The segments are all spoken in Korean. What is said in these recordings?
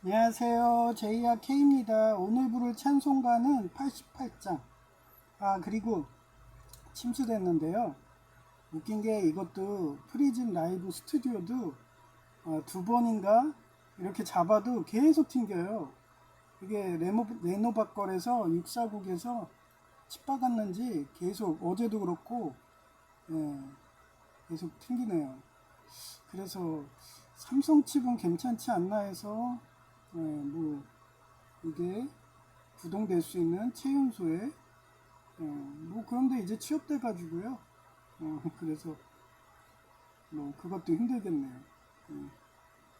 안녕하세요. 제이야 K입니다. 오늘 부를 찬송가는 88장. 그리고 침수됐는데요. 웃긴 게 이것도 프리즘 라이브 스튜디오도 두 번인가 이렇게 잡아도 계속 튕겨요. 이게 레노바걸에서 6사국에서 칩 박았는지 계속 어제도 그렇고 예, 계속 튕기네요. 그래서 삼성 칩은 괜찮지 않나 해서 뭐 이게 구동될 수 있는 체온소에 뭐 그런데 이제 취업돼 가지고요. 그래서 뭐 그것도 힘들겠네요. 예,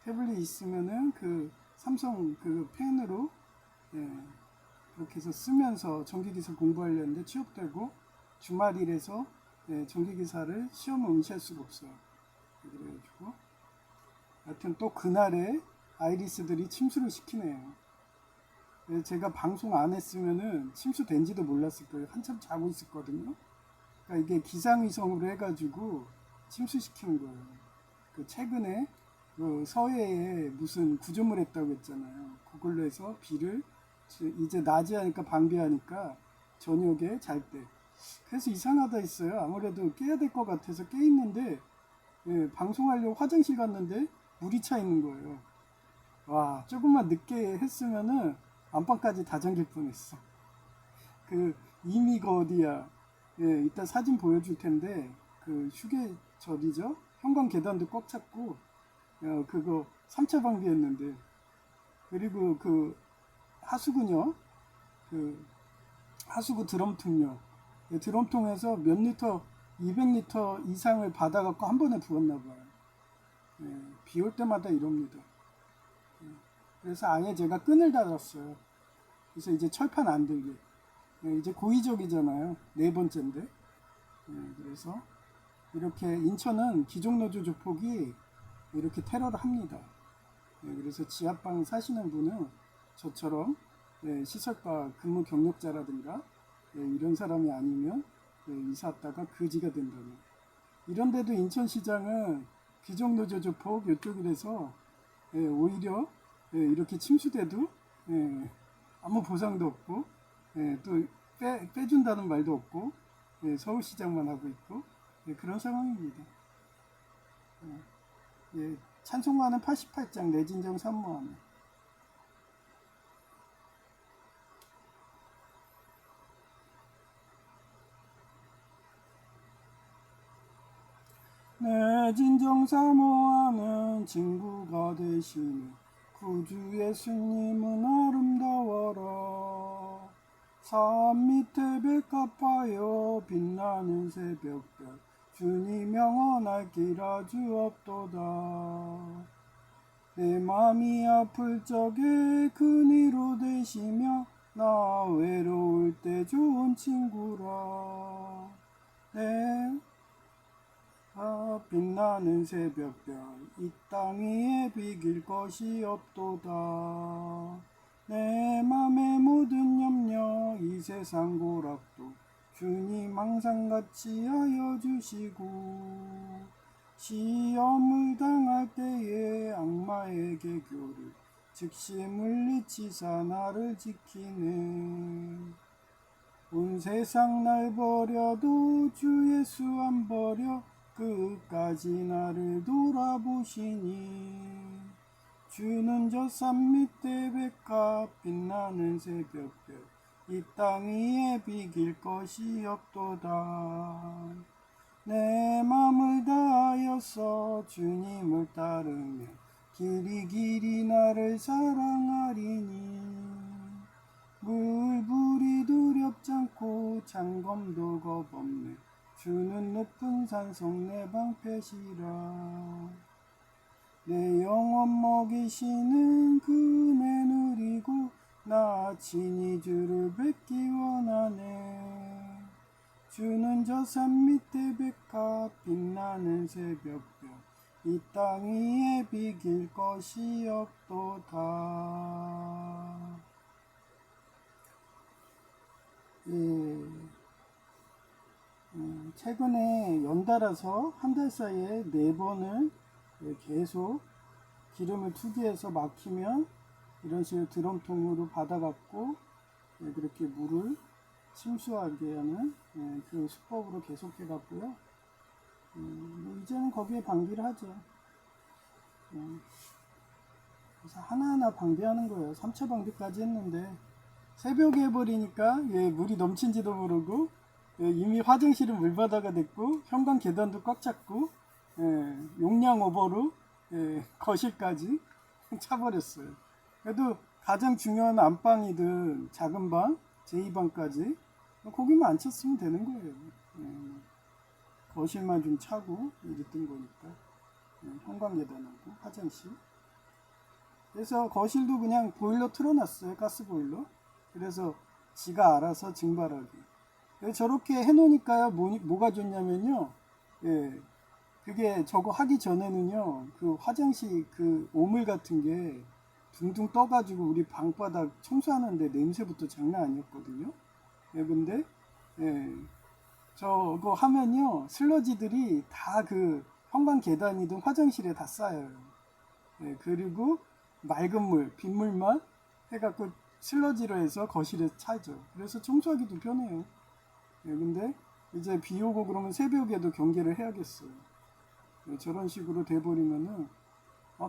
태블릿 있으면은 그 삼성 그 펜으로 예, 그렇게 해서 쓰면서 전기기사 공부하려는데 취업되고 주말이라서 전기기사를 시험을 응시할 수가 없어요. 그래가지고 하여튼 또 그날에 아이리스들이 침수를 시키네요. 제가 방송 안 했으면은 침수된지도 몰랐을 거예요. 한참 자고 있었거든요. 그러니까 이게 기상위성으로 해가지고 침수시키는 거예요. 그 최근에 그 서해에 무슨 구조물 했다고 했잖아요. 그걸로 해서 비를 이제 낮에 하니까 방비하니까 저녁에 잘 때. 그래서 이상하다 했어요. 아무래도 깨야 될 것 같아서 깨 있는데 방송하려고 화장실 갔는데 물이 차 있는 거예요. 와, 조금만 늦게 했으면은 안방까지 다 잠길 뻔했어. 그 이미 그 어디야? 이따 사진 보여줄 텐데 그 휴게절이죠. 현관 계단도 꽉 찼고 그거 3차 방비했는데 그리고 그 하수구요. 그 하수구 드럼통요. 드럼통에서 몇 리터 200리터 이상을 받아갖고 한 번에 부었나 봐요. 비올 때마다 이럽니다. 그래서 아예 제가 끈을 달았어요. 그래서 이제 철판 안 들게. 이제 고의적이잖아요. 네 번째인데. 그래서 이렇게 인천은 기종노조 조폭이 이렇게 테러를 합니다. 그래서 지하방 사시는 분은 저처럼 시설과 근무 경력자라든가 이런 사람이 아니면 이사 왔다가 거지가 된다는. 이런데도 인천시장은 기종노조 조폭 이쪽이라서 오히려 이렇게 침수돼도 아무 보상도 없고 또 빼준다는 말도 없고 서울시장만 하고 있고 그런 상황입니다. 찬송가는 88장 내진정 산모하며 내진정 사모하는 친구가 되시니 구주 예수님은 아름다워라. 산 밑에 백합하여 빛나는 새벽별 주님 영원할 길아 주옵도다. 내 맘이 아플 적에 그니로 되시며 나 외로울 때 좋은 친구라. 내 빛나는 새벽별 이 땅 위에 비길 것이 없도다. 내 맘의 모든 염려 이 세상 고락도 주님 항상 같이 하여 주시고 시험을 당할 때에 악마에게 교를 즉시 물리치사 나를 지키네. 온 세상 날 버려도 주 예수 안 버려 끝까지 나를 돌아보시니 주는 저 산 밑에 백합 빛나는 새벽별 이 땅 위에 비길 것이 없도다. 내 맘을 다하여서 주님을 따르며 길이 길이 나를 사랑하리니 물불이 두렵지 않고 장검도 겁없네. 주는 높은 산성 내 방패시라. 내 영혼 먹이시는 그네 누리고 나 친히 주를 뵙기 원하네. 주는 저 산 밑에 백합 빛나는 새벽별 이 땅 위에 비길 것이 없도다. 예, 최근에 연달아서 한 달 사이에 4번을 계속 기름을 투기해서 막히면 이런 식으로 드럼통으로 받아갖고 그렇게 물을 침수하게 하는 그 수법으로 계속해갔고요. 뭐 이제는 거기에 방비를 하죠. 그래서 하나하나 방비하는 거예요. 3차 방비까지 했는데 새벽에 해버리니까 물이 넘친지도 모르고 이미 화장실은 물바다가 됐고 현관 계단도 꽉 찼고 용량 오버로 거실까지 차버렸어요. 그래도 가장 중요한 안방이든 작은 방, 제2방까지 거기만 안 찼으면 되는 거예요. 거실만 좀 차고 이제 뜬 거니까 현관 계단하고 화장실. 그래서 거실도 그냥 보일러 틀어놨어요. 가스 보일러. 그래서 지가 알아서 증발하게. 저렇게 해놓으니까요. 뭐가 좋냐면요. 그게 저거 하기 전에는요. 그 화장실 그 오물 같은 게 둥둥 떠가지고 우리 방바닥 청소하는데 냄새부터 장난 아니었거든요. 근데 저거 하면요. 슬러지들이 다 그 현관 계단이든 화장실에 다 쌓여요. 그리고 맑은 물, 빗물만 해갖고 슬러지로 해서 거실에 차죠. 그래서 청소하기도 편해요. 근데 이제 비 오고 그러면 새벽에도 경계를 해야겠어요. 저런 식으로 돼버리면은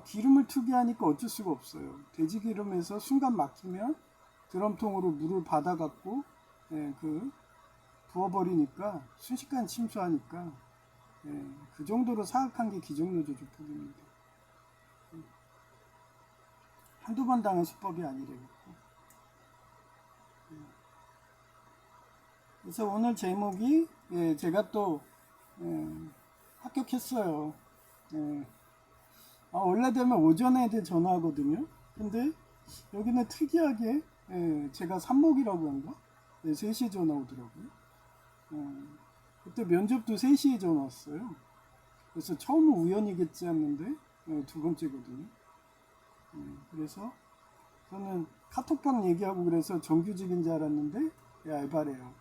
기름을 투기하니까 어쩔 수가 없어요. 돼지 기름에서 순간 막히면 드럼통으로 물을 받아갖고 부어버리니까 순식간 침수하니까 그 정도로 사악한 게 기정노조 조폭입니다. 한두 번 당한 수법이 아니래요. 그래서 오늘 제목이 제가 또 합격했어요. 원래 되면 오전에 애들 전화하거든요. 근데 여기는 특이하게 제가 삽목이라고 한가? 3시에 전화 오더라고요. 그때 면접도 3시에 전화 왔어요. 그래서 처음은 우연이겠지 했는데 두 번째거든요. 그래서 저는 카톡방 얘기하고 그래서 정규직인 줄 알았는데 알바래요.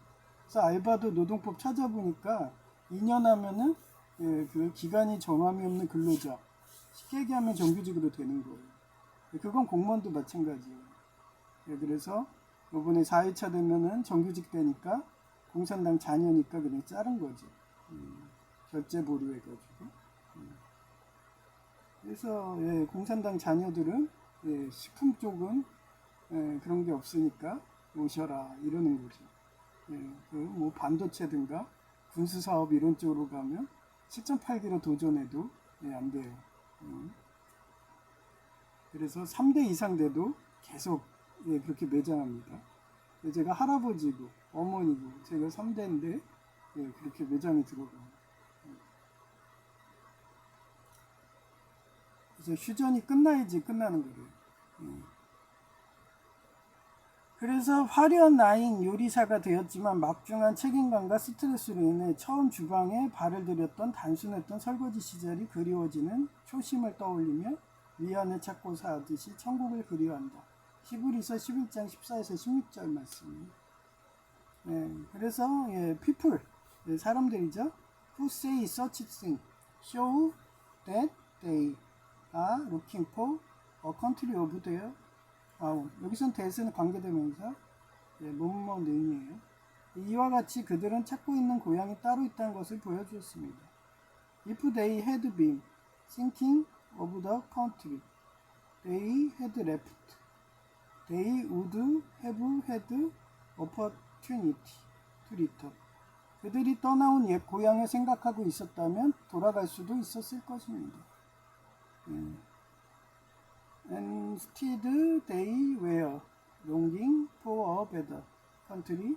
그래서 알바도 노동법 찾아보니까 2년 하면은 그 기간이 정함이 없는 근로자, 쉽게 얘기하면 정규직으로 되는 거예요. 그건 공무원도 마찬가지예요. 그래서 이번에 4일차 되면은 정규직 되니까 공산당 자녀니까 그냥 자른 거죠. 결제 보류해가지고. 그래서 공산당 자녀들은 식품 쪽은 그런 게 없으니까 오셔라 이러는 거죠. 뭐 반도체든가 군수사업 이런 쪽으로 가면 7.8기로 도전해도 안 돼요. 그래서 3대 이상 돼도 계속 그렇게 매장합니다. 제가 할아버지고 어머니고 제가 3대인데 그렇게 매장에 들어가요. 그래서 휴전이 끝나야지 끝나는 거예요. 그래서 화려한 나인 요리사가 되었지만 막중한 책임감과 스트레스로 인해 처음 주방에 발을 들였던 단순했던 설거지 시절이 그리워지는 초심을 떠올리며 위안을 찾고 사듯이 천국을 그리워한다. 히브리서 11장 14에서 16절 말씀입니다. 그래서 people, 사람들이죠. Who say such thing show that they are looking for a country of their 여기선 대세는 관계대명사 뭐뭐 능이에요. 이와 같이 그들은 찾고 있는 고향이 따로 있다는 것을 보여주었습니다. If they had been thinking of the country they had left, they would have had opportunity to return. 그들이 떠나온 옛 고향을 생각하고 있었다면 돌아갈 수도 있었을 것입니다. Instead, they were longing for a better country,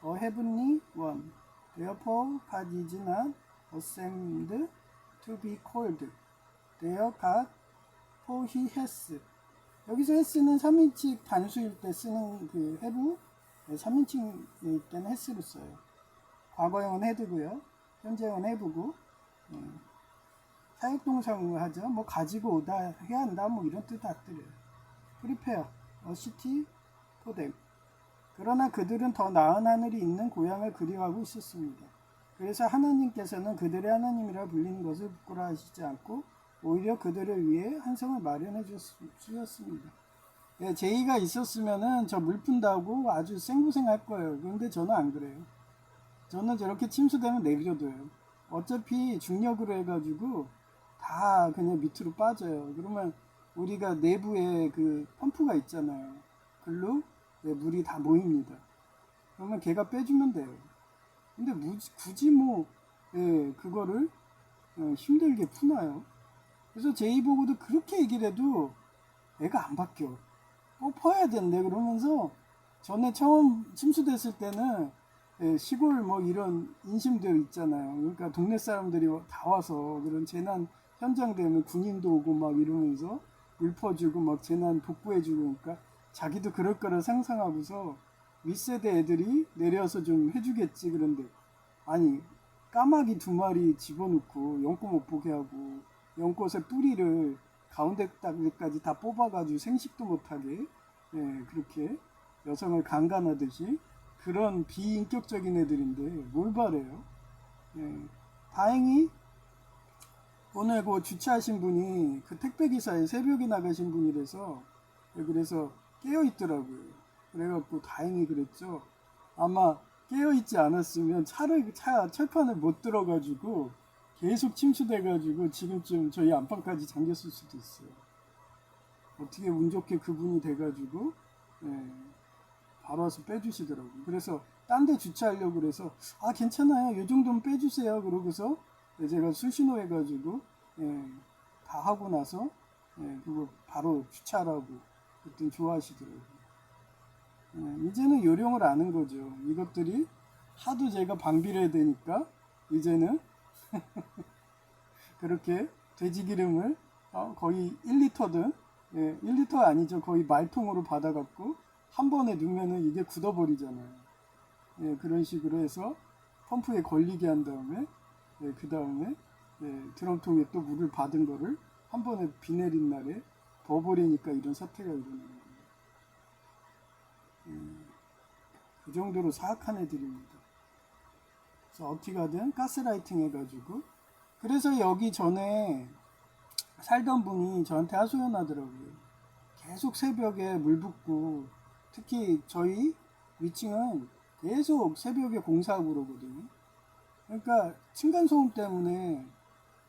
a heavenly one. Therefore, God is not ashamed to be called their God, for he has. 여기서 has는 3인칭 단수일 때 쓰는 그 have, 3인칭일 때는 has를 써요. 과거형은 had고요. 현재형은 have고. 사역동사를 하죠. 뭐 가지고 오다, 해야 한다, 뭐 이런 뜻들이에요. Prepare a city for them. 그러나 그들은 더 나은 하늘이 있는 고향을 그리워하고 있었습니다. 그래서 하나님께서는 그들의 하나님이라 불리는 것을 부끄러워하시지 않고 오히려 그들을 위해 한 성을 마련해 주셨습니다. 예, 제의가 있었으면은 저 물 푼다고 아주 생고생할 거예요. 그런데 저는 안 그래요. 저는 저렇게 침수되면 내버려둬요. 어차피 중력으로 해가지고 다 그냥 밑으로 빠져요. 그러면 우리가 내부에 그 펌프가 있잖아요. 글로 예, 물이 다 모입니다. 그러면 걔가 빼주면 돼요. 근데 굳이 뭐 예, 그거를 힘들게 푸나요? 그래서 제이 보고도 그렇게 얘기를 해도 애가 안 바뀌어. 퍼야 된대 그러면서 전에 처음 침수됐을 때는 예, 시골 뭐 이런 인심들 있잖아요. 그러니까 동네 사람들이 다 와서 그런 재난 현장 되면 군인도 오고 막 이러면서 물 퍼주고 막 재난 복구해주고 그러니까 자기도 그럴 거라 상상하고서 윗세대 애들이 내려서 좀 해주겠지. 그런데 아니 까마귀 2마리 집어넣고 연꽃 못 보게 하고 연꽃의 뿌리를 가운데 까지 다 뽑아가지고 생식도 못하게 예, 그렇게 여성을 강간하듯이 그런 비인격적인 애들인데 뭘 바래요? 예, 다행히 오늘 그 주차하신 분이 그 택배기사에 새벽에 나가신 분이라서 예, 그래서 깨어있더라고요. 그래갖고 다행히 그랬죠. 아마 깨어있지 않았으면 철판을 못 들어가지고 계속 침수돼가지고 지금쯤 저희 안방까지 잠겼을 수도 있어요. 어떻게 운 좋게 그분이 돼가지고 예, 바로 와서 빼주시더라고요. 그래서 딴 데 주차하려고 그래서 아 괜찮아요. 이 정도면 빼주세요. 그러고서 제가 수신호 해가지고 예, 다 하고 나서 예, 그거 바로 주차하라고 그랬더니 좋아하시더라고요. 예, 이제는 요령을 아는 거죠. 이것들이 하도 제가 방비를 해야 되니까 이제는 그렇게 돼지 기름을 거의 1리터든 예, 1리터 아니죠. 거의 말통으로 받아갖고 한 번에 넣으면은 이게 굳어버리잖아요. 예, 그런 식으로 해서 펌프에 걸리게 한 다음에 예, 그 다음에 예, 드럼통에 또 물을 받은 거를 한 번에 비 내린 날에 버버리니까 이런 사태가 일어나는 거예요. 그 정도로 사악한 애들입니다. 그래서 어떻게 하든 가스라이팅 해가지고 그래서 여기 전에 살던 분이 저한테 하소연하더라고요. 계속 새벽에 물 붓고 특히 저희 위층은 계속 새벽에 공사하고 그러거든요. 그러니까 층간소음 때문에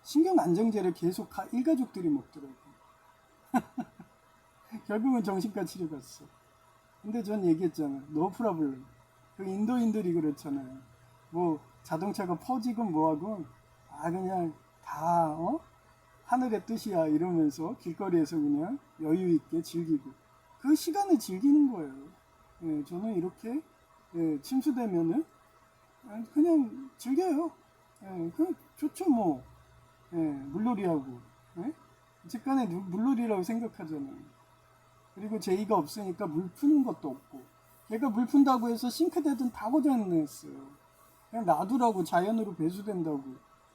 신경안정제를 계속 일가족들이 먹더라고요. 결국은 정신과 치료 갔어. 근데 전 얘기했잖아. 노 프라블럼. 그 인도인들이 그렇잖아요. 뭐 자동차가 퍼지건 뭐하건 그냥 다 하늘의 뜻이야 이러면서 길거리에서 그냥 여유 있게 즐기고 그 시간을 즐기는 거예요. 예, 저는 이렇게 예, 침수되면은 그냥 즐겨요. 예, 그 좋죠 뭐. 예, 물놀이하고 예? 직관에 물놀이라고 생각하잖아요. 그리고 제의가 없으니까 물 푸는 것도 없고 걔가 물 푼다고 해서 싱크대든 다 고장냈어요. 그냥 놔두라고 자연으로 배수된다고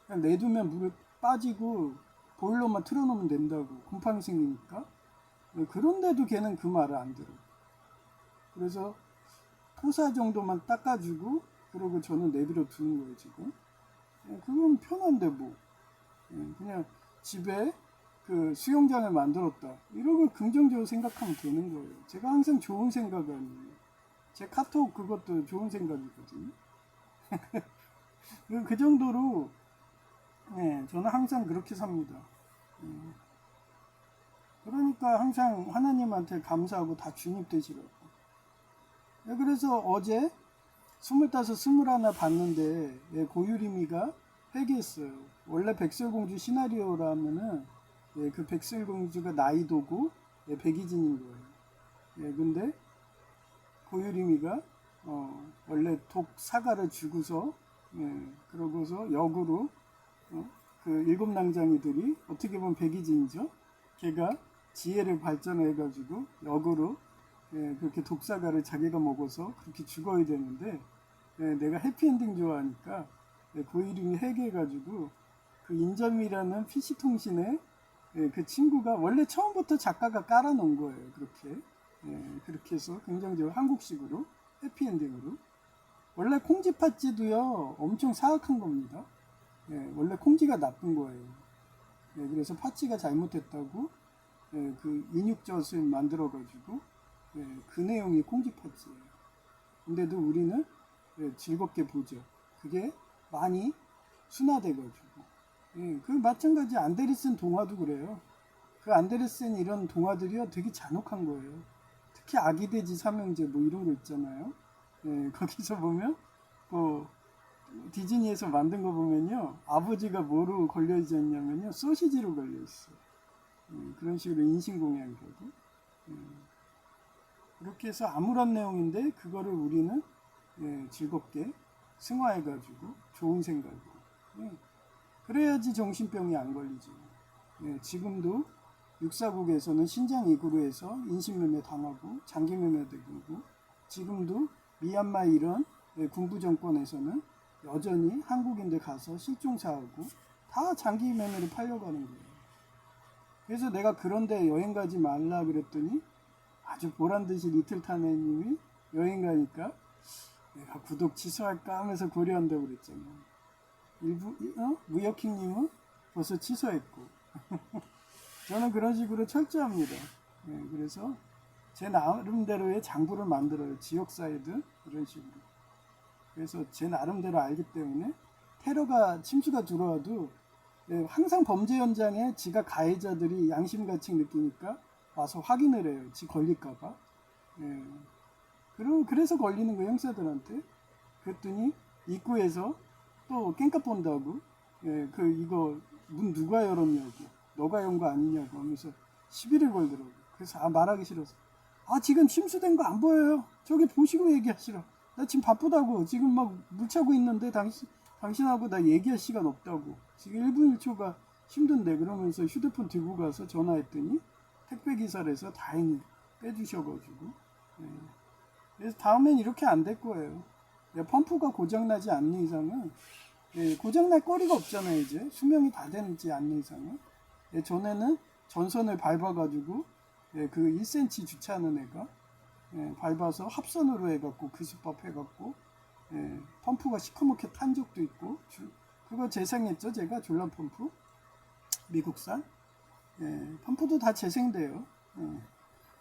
그냥 내두면 물 빠지고 보일러만 틀어놓으면 된다고 곰팡이 생기니까 그런데도 걔는 그 말을 안 들어. 그래서 포사 정도만 닦아주고 그러고 저는 내버려 두는 거예요 지금. 그건 편한데 뭐 그냥 집에 그 수영장을 만들었다 이런 걸 긍정적으로 생각하면 되는 거예요. 제가 항상 좋은 생각 아니에요. 제 카톡 그것도 좋은 생각이거든요. 그 정도로 저는 항상 그렇게 삽니다. 그러니까 항상 하나님한테 감사하고 다 주님 되시라고. 그래서 어제 25, 21 봤는데 고유리미가 회개했어요. 원래 백설공주 시나리오라면은 그 백설공주가 나이도고 백이진인 거예요. 근데 고유리미가 원래 독사가를 주고서 그러고서 역으로 그 일곱 낭장이들이 어떻게 보면 백이진이죠. 걔가 지혜를 발전해가지고 역으로 그렇게 독사가를 자기가 먹어서 그렇게 죽어야 되는데 내가 해피엔딩 좋아하니까 고이름이 회개해가지고 그 인점이라는 PC통신에 그 친구가 원래 처음부터 작가가 깔아놓은 거예요. 그렇게 해서 긍정적으로 한국식으로 해피엔딩으로 원래 콩쥐 팥쥐도요 엄청 사악한 겁니다. 원래 콩쥐가 나쁜 거예요. 그래서 팥쥐가 잘못했다고 그 인육젖을 만들어 가지고 그 내용이 콩쥐팥이에요. 근데도 우리는 즐겁게 보죠. 그게 많이 순화돼 가지고. 그 마찬가지 안데르센 동화도 그래요. 그 안데르센 이런 동화들이요 되게 잔혹한 거예요. 특히 아기돼지 삼형제 뭐 이런 거 있잖아요. 거기서 보면 그 디즈니에서 만든 거 보면요 아버지가 뭐로 걸려 있었냐면요 소시지로 걸려 있어. 그런 식으로 인신공양이라고. 이렇게 해서 아무런 내용인데 그거를 우리는 즐겁게 승화해가지고 좋은 생각으로. 그래야지 정신병이 안 걸리죠. 지금도 육사국에서는 신장 이구르에서 인신매매 당하고 장기매매 되고 지금도 미얀마 이런 군부 정권에서는 여전히 한국인들 가서 실종사하고 다 장기매매로 팔려가는 거예요. 그래서 내가 그런데 여행 가지 말라 그랬더니 아주 보란듯이 리틀타네님이 여행 가니까 내가 구독 취소할까 하면서 고려한다고 그랬잖아요. 무역킹님은 벌써 취소했고 저는 그런 식으로 철저합니다. 그래서 제 나름대로의 장부를 만들어요. 지역사회든 이런 식으로. 그래서 제 나름대로 알기 때문에 테러가 침수가 들어와도 항상 범죄 현장에 지가 가해자들이 양심가책 느끼니까 와서 확인을 해요. 지 걸릴까봐. 그래서 걸리는 거예요. 형사들한테. 그랬더니 입구에서 또 깽값 본다고 이거 문 누가 열었냐고 너가 연 거 아니냐고 하면서 시비를 걸더라고. 그래서 말하기 싫어서 지금 침수된 거 안 보여요. 저기 보시고 얘기하시라. 나 지금 바쁘다고 지금 막 물 차고 있는데 당신하고 나 얘기할 시간 없다고 지금 1분 1초가 힘든데 그러면서 휴대폰 들고 가서 전화했더니 택배기사라서 다행히 빼주셔가지고 그래서 다음엔 이렇게 안 될 거예요. 펌프가 고장나지 않는 이상은 고장날 거리가 없잖아요. 이제 수명이 다 되지 않는 이상은 전에는 전선을 밟아가지고 그 1cm 주차하는 애가 밟아서 합선으로 해갖고 그수법 해갖고 펌프가 시커멓게 탄 적도 있고 그거 재생했죠. 제가 졸란 펌프 미국산 펌프도 다 재생돼요.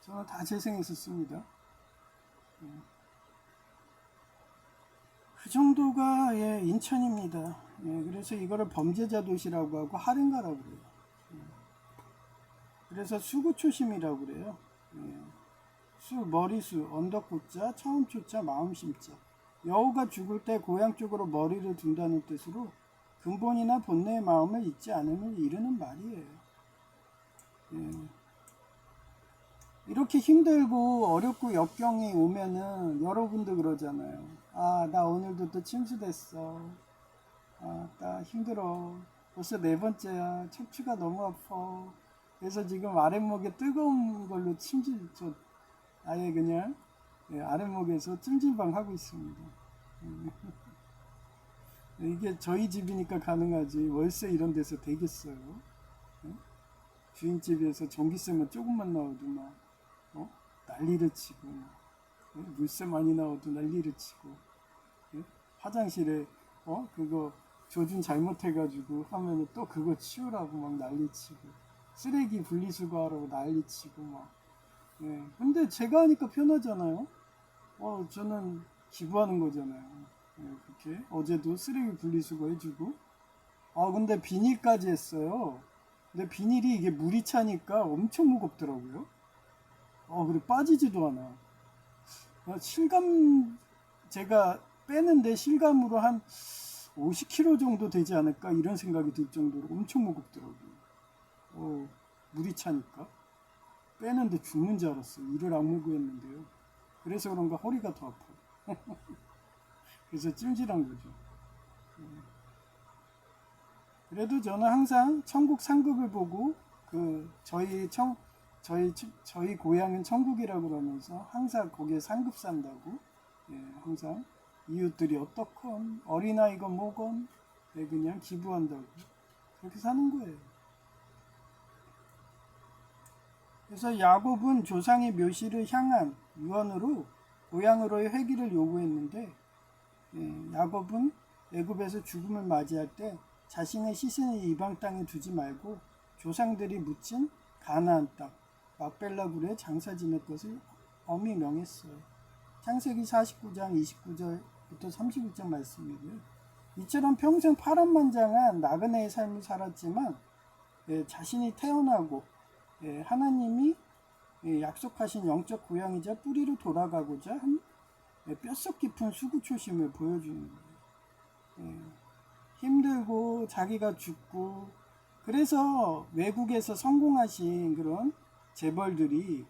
저는 다 재생했었습니다. 그 정도가 인천입니다. 그래서 이거를 범죄자 도시라고 하고 할인가라고 그래요. 그래서 수구초심이라고 그래요. 머리수, 언덕구자, 처음초자, 마음심자. 여우가 죽을 때 고향 쪽으로 머리를 둔다는 뜻으로 근본이나 본래의 마음을 잊지 않음을 이르는 말이에요. 이렇게 힘들고 어렵고 역경이 오면은 여러분도 그러잖아요. 나 오늘도 또 침수됐어. 나 힘들어. 벌써 4번째야. 척추가 너무 아파. 그래서 지금 아랫목에 뜨거운 걸로 아예 그냥 아랫목에서 찜질방 하고 있습니다. 이게 저희 집이니까 가능하지 월세 이런 데서 되겠어요? 주인집에서 전기세만 조금만 나와도 막 난리를 치고 물세 많이 나와도 난리를 치고 화장실에 그거 조준 잘못해가지고 하면은 또 그거 치우라고 막 난리치고 쓰레기 분리수거하라고 난리치고 막 근데 제가 하니까 편하잖아요. 저는 기부하는 거잖아요. 그렇게 어제도 쓰레기 분리수거 해주고 근데 비닐까지 했어요. 근데 비닐이 이게 물이 차니까 엄청 무겁더라고요. 그리고 빠지지도 않아. 실감 제가 빼는데 실감으로 한 50kg 정도 되지 않을까 이런 생각이 들 정도로 엄청 무겁더라고요. 물이 차니까 빼는데 죽는 줄 알았어요. 이를 악물고 했는데요. 그래서 그런가 허리가 더 아파요. 그래서 찜질한 거죠. 그래도 저는 항상 천국 상급을 보고 저희 고향은 천국이라고 그러면서 항상 거기에 상급 산다고 항상 이웃들이 어떻건 어린아이건 뭐건 그냥 기부한다고 그렇게 사는 거예요. 그래서 야곱은 조상의 묘시를 향한 유언으로 고향으로의 회귀를 요구했는데 야곱은 애굽에서 죽음을 맞이할 때 자신의 시신을 이방 땅에 두지 말고 조상들이 묻힌 가나안 땅 막벨라굴에 장사 지낼 것을 엄히 명했어요. 창세기 49장 29절부터 31절 말씀이고요. 이처럼 평생 파란만장한 나그네의 삶을 살았지만 자신이 태어나고 하나님이 약속하신 영적 고향이자 뿌리로 돌아가고자 한 뼛속 깊은 수구초심을 보여주는 거예요. 힘들고 자기가 죽고 그래서 외국에서 성공하신 그런 재벌들이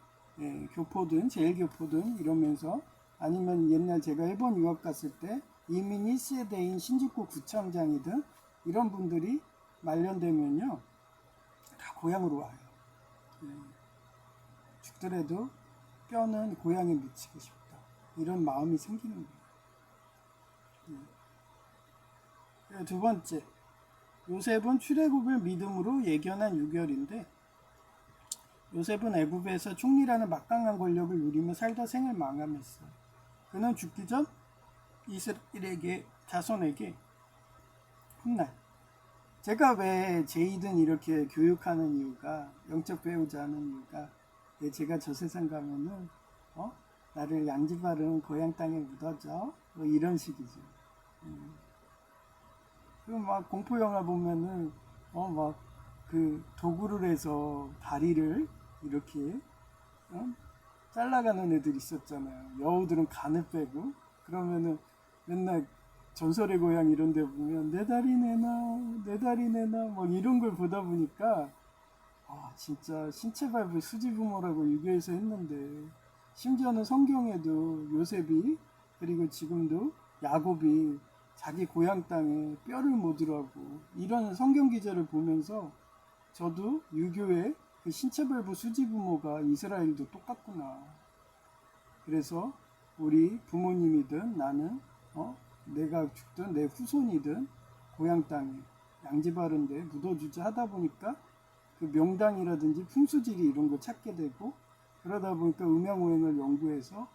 교포든 제일교포든 이러면서 아니면 옛날 제가 일본 유학 갔을 때 이민 1세대인 신주쿠 구청장이든 이런 분들이 말년되면요 다 고향으로 와요. 죽더라도 뼈는 고향에 묻히고 싶다 이런 마음이 생기는 거예요. 두 번째, 요셉은 출애굽을 믿음으로 예견한 유결인데 요셉은 애굽에서 총리라는 막강한 권력을 누리며 살다 생을 마감했어요. 그는 죽기 전 이스라엘에게 자손에게 훗날 제가 왜 제이든 이렇게 교육하는 이유가 영적 배우자 하는 이유가 제가 저 세상 가면은 나를 양지바른 고향 땅에 묻어줘 뭐 이런 식이죠. 그리고 막 공포 영화 보면은 막 그 도구를 해서 다리를 이렇게 잘라가는 애들 있었잖아요. 여우들은 간을 빼고 그러면은 맨날 전설의 고향 이런 데 보면 내 다리 내놔 내 다리 내놔 뭐 이런 걸 보다 보니까 진짜 신체 발부 수지부모라고 유교에서 했는데 심지어는 성경에도 요셉이 그리고 지금도 야곱이 자기 고향 땅에 뼈를 묻으라고 이런 성경 기자를 보면서 저도 유교의 그 신체 발부 수지부모가 이스라엘도 똑같구나. 그래서 우리 부모님이든 나는 내가 죽든 내 후손이든 고향 땅에 양지 바른 데 묻어주자 하다 보니까 그 명당이라든지 풍수지리 이런 거 찾게 되고 그러다 보니까 음양오행을 연구해서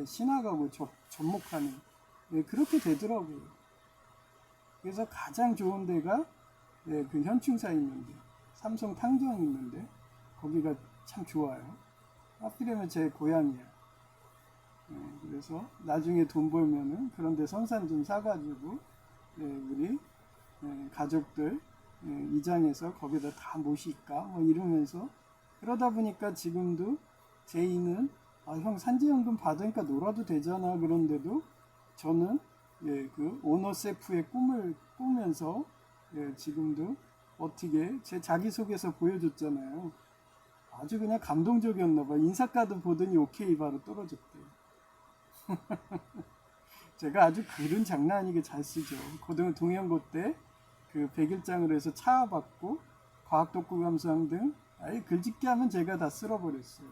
신학하고 접목하는 그렇게 되더라고요. 그래서 가장 좋은 데가 그 현충사 있는데 삼성 탕정 있는데 거기가 참 좋아요. 하필이면 제 고향이야. 그래서 나중에 돈 벌면은 그런데 선산 좀 사가지고 우리 가족들 이장해서 거기다 다 모실까 뭐 이러면서 그러다 보니까 지금도 제이는 형 산지연금 받으니까 놀아도 되잖아 그런데도 저는 그 오너세프의 꿈을 꾸면서 지금도 어떻게 제 자기소개서 보여줬잖아요. 아주 그냥 감동적이었나봐. 인사카드 보더니 오케이 바로 떨어졌대요. 제가 아주 글은 장난 아니게 잘 쓰죠. 고등 동양고 때 그 100일장으로 해서 차받고 과학독후 감상 등 글짓기 하면 제가 다 쓸어버렸어요.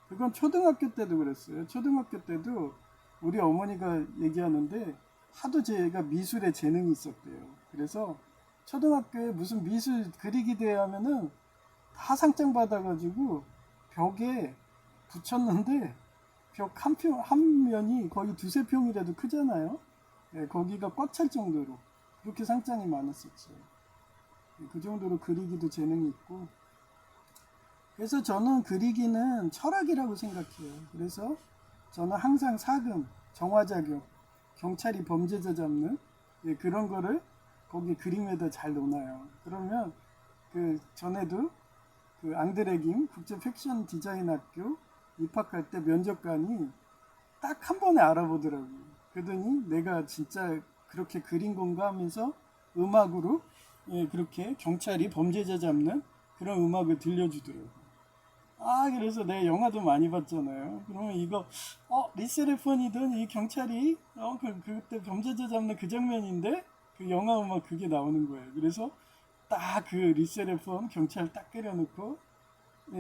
그건 초등학교 때도 그랬어요. 초등학교 때도 우리 어머니가 얘기하는데 하도 제가 미술에 재능이 있었대요. 그래서 초등학교에 무슨 미술 그리기 대회 하면은 다 상장 받아가지고 벽에 붙였는데 벽 한 면이 거의 두세 평이라도 크잖아요. 거기가 꽉 찰 정도로 그렇게 상장이 많았었죠. 그 정도로 그리기도 재능이 있고 그래서 저는 그리기는 철학이라고 생각해요. 그래서 저는 항상 사금, 정화작용, 경찰이 범죄자 잡는 그런 거를 거기 그림에다 잘 넣어놔요. 그러면 그 전에도 그 앙드레김 국제 팩션 디자인 학교 입학할 때 면접관이 딱 한 번에 알아보더라고요. 그러더니 내가 진짜 그렇게 그린 건가 하면서 음악으로 그렇게 경찰이 범죄자 잡는 그런 음악을 들려주더라고요. 그래서 내가 영화도 많이 봤잖아요. 그러면 이거 리세레펀이든 이 경찰이 그때 범죄자 잡는 그 장면인데 그 영화 음악 그게 나오는 거예요. 그래서 딱 그 리세레펀 경찰 딱 그려놓고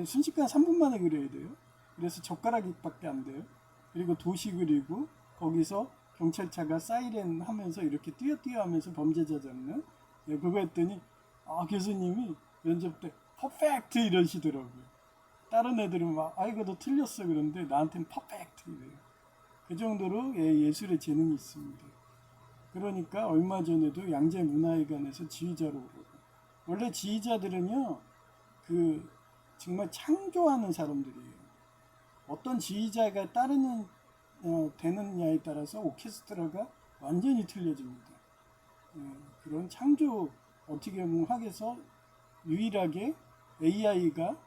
순식간 3분 만에 그려야 돼요. 그래서 젓가락밖에 안 돼요. 그리고 도시 그리고 거기서 경찰차가 사이렌 하면서 이렇게 뛰어 하면서 범죄자 잡는 그거 했더니 교수님이 면접 때 퍼펙트 이러시더라고요. 다른 애들은 막 이거 너 틀렸어 그런데 나한테는 퍼펙트 이래요. 그 정도로 예술에 재능이 있습니다. 그러니까 얼마 전에도 양재문화회관에서 지휘자로 오르고 원래 지휘자들은요 그 정말 창조하는 사람들이에요. 어떤 지휘자가 따르는 되느냐에 따라서 오케스트라가 완전히 틀려집니다. 그런 창조 어떻게 보면 학에서 유일하게 AI가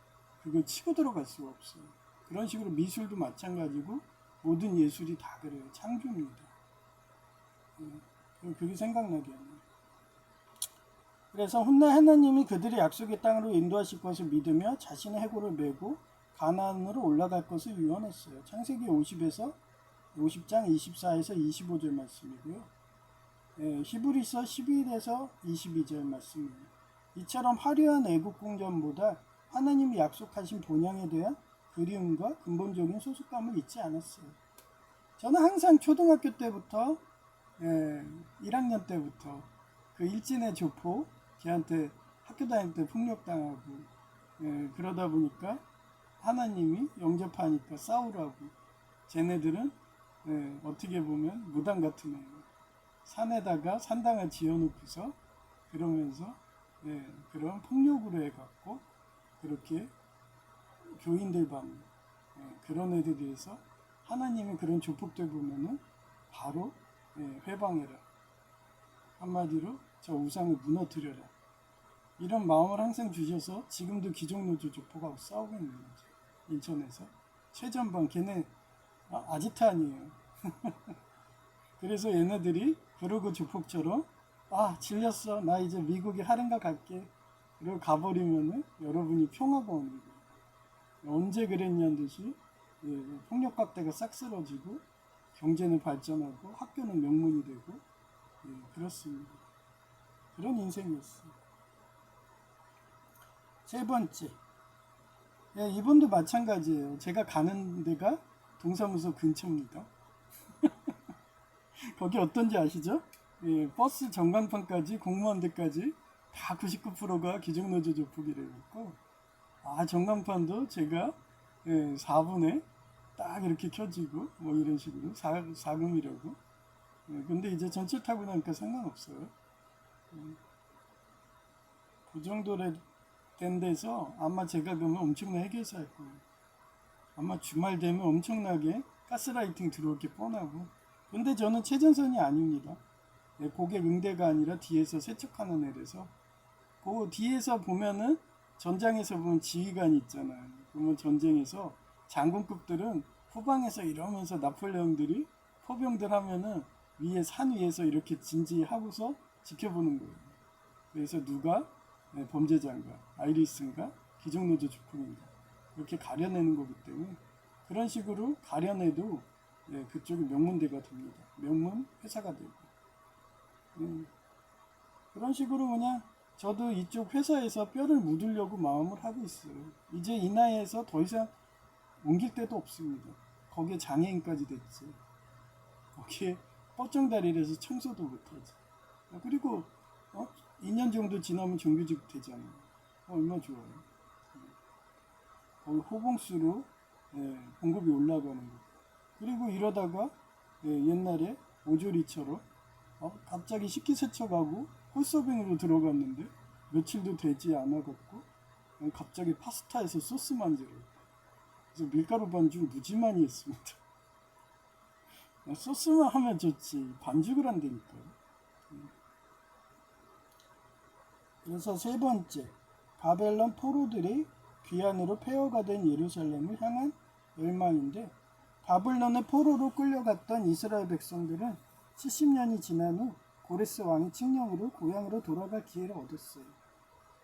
그걸 치고 들어갈 수가 없어요. 그런 식으로 미술도 마찬가지고 모든 예술이 다 그래요. 창조입니다. 그게 생각나게 하네요. 그래서 훗날 하나님이 그들의 약속의 땅으로 인도하실 것을 믿으며 자신의 해골을 메고 가나안으로 올라갈 것을 유언했어요. 창세기 50장 24에서 25절 말씀이고요. 히브리서 11에서 22절 말씀입니다. 이처럼 화려한 애국 궁전보다 하나님이 약속하신 본향에 대한 그리움과 근본적인 소속감을 잊지 않았어요. 저는 항상 초등학교 때부터 1학년 때부터 그 일진의 조포 걔한테 학교 다닐 때 폭력당하고 그러다 보니까 하나님이 영접하니까 싸우라고 쟤네들은 어떻게 보면 무당 같은 애예요. 산에다가 산당을 지어놓고서 그러면서 그런 폭력으로 해갖고 그렇게 교인들 반 그런 애들에서 하나님이 그런 조폭들 보면은 바로 회방해라. 한마디로 저 우상을 무너뜨려라. 이런 마음을 항상 주셔서 지금도 기종노조 조폭하고 싸우고 있는 거죠. 인천에서. 최전방 걔네 아지트아니에요. 그래서 얘네들이 그러고 조폭처럼 질렸어. 나 이제 미국에 할인가 갈게. 그리고 가버리면은 여러분이 평화가 오는 거예요. 언제 그랬냐는 듯이 폭력각대가 싹 쓰러지고 경제는 발전하고 학교는 명문이 되고 그렇습니다. 그런 인생이었어요. 세 번째, 이분도 마찬가지예요. 제가 가는 데가 동사무소 근처입니다. 거기 어떤지 아시죠? 버스 전광판까지 공무원들까지 다 99%가 기종노조 조폭이라고 했고 전광판도 제가 4분에 딱 이렇게 켜지고 뭐 이런 식으로 4금이라고 근데 이제 전철 타고 나니까 상관없어요. 그 정도 된 데서 아마 제가 그러면 엄청난 해결사 할 거예요. 아마 주말 되면 엄청나게 가스라이팅 들어올 게 뻔하고 근데 저는 최전선이 아닙니다. 고객 응대가 아니라 뒤에서 세척하는 애라서 그 뒤에서 보면은 전장에서 보면 지휘관이 있잖아요. 그러면 전쟁에서 장군급들은 후방에서 이러면서 나폴레옹들이 포병들 하면은 위에 산 위에서 이렇게 진지하고서 지켜보는 거예요. 그래서 누가 범죄자인가 아이리스인가 기종노조 조폭인가 이렇게 가려내는 거기 때문에 그런 식으로 가려내도 그쪽이 명문대가 됩니다. 명문 회사가 되고 그런 식으로 그냥 저도 이쪽 회사에서 뼈를 묻으려고 마음을 하고 있어요. 이제 이 나이에서 더 이상 옮길 데도 없습니다. 거기에 장애인까지 됐지. 거기에 뻗정다리라서 청소도 못하지. 그리고 2년 정도 지나면 정규직 되잖아요. 얼마나 좋아요. 거기 호봉수로 봉급이 올라가는 거. 그리고 이러다가 옛날에 오조리처럼 갑자기 식기세척하고 홀서빙으로 들어갔는데 며칠도 되지 않아갖고 갑자기 파스타에서 소스 만들어. 그래서 밀가루 반죽 무지 많이 했습니다. 소스만 하면 좋지 반죽을 한다니까요. 그래서 세 번째, 바벨론 포로들이 귀환으로 폐허가 된 예루살렘을 향한 열망인데 바벨론의 포로로 끌려갔던 이스라엘 백성들은 70년이 지난 후 고레스 왕의 칙령으로 고향으로 돌아갈 기회를 얻었어요.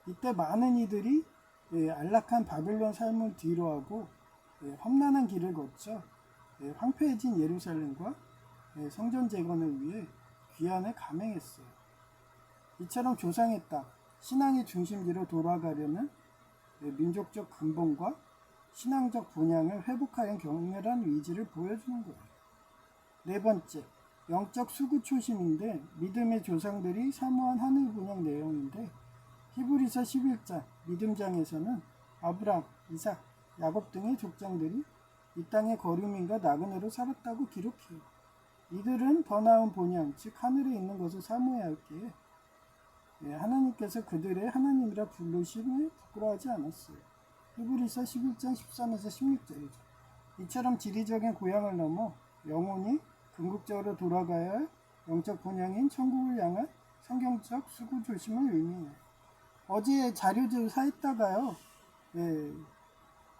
이때 많은 이들이 안락한 바벨론 삶을 뒤로하고 험난한 길을 거쳐 황폐해진 예루살렘과 성전 재건을 위해 귀환을 감행했어요. 이처럼 조상의 땅, 신앙의 중심지로 돌아가려는 민족적 근본과 신앙적 본향을 회복하는 격렬한 의지를 보여주는 거예요. 네 번째, 영적 수구 초심인데 믿음의 조상들이 사모한 하늘 본향 내용인데 히브리서 11장 믿음장에서는 아브람, 이삭, 야곱 등의 족장들이 이 땅의 거류민과 나그네로 살았다고 기록해요. 이들은 더 나은 본향, 즉 하늘에 있는 것을 사모해야 할게 하나님께서 그들의 하나님이라 부르심을 부끄러워하지 않았어요. 히브리서 11장 13에서 16절이죠. 이처럼 지리적인 고향을 넘어 영혼이 궁극적으로 돌아가야 할 영적 본향인 천국을 향한 성경적 수구 조심을 의미해요. 어제 자료들 사했다가요. 예,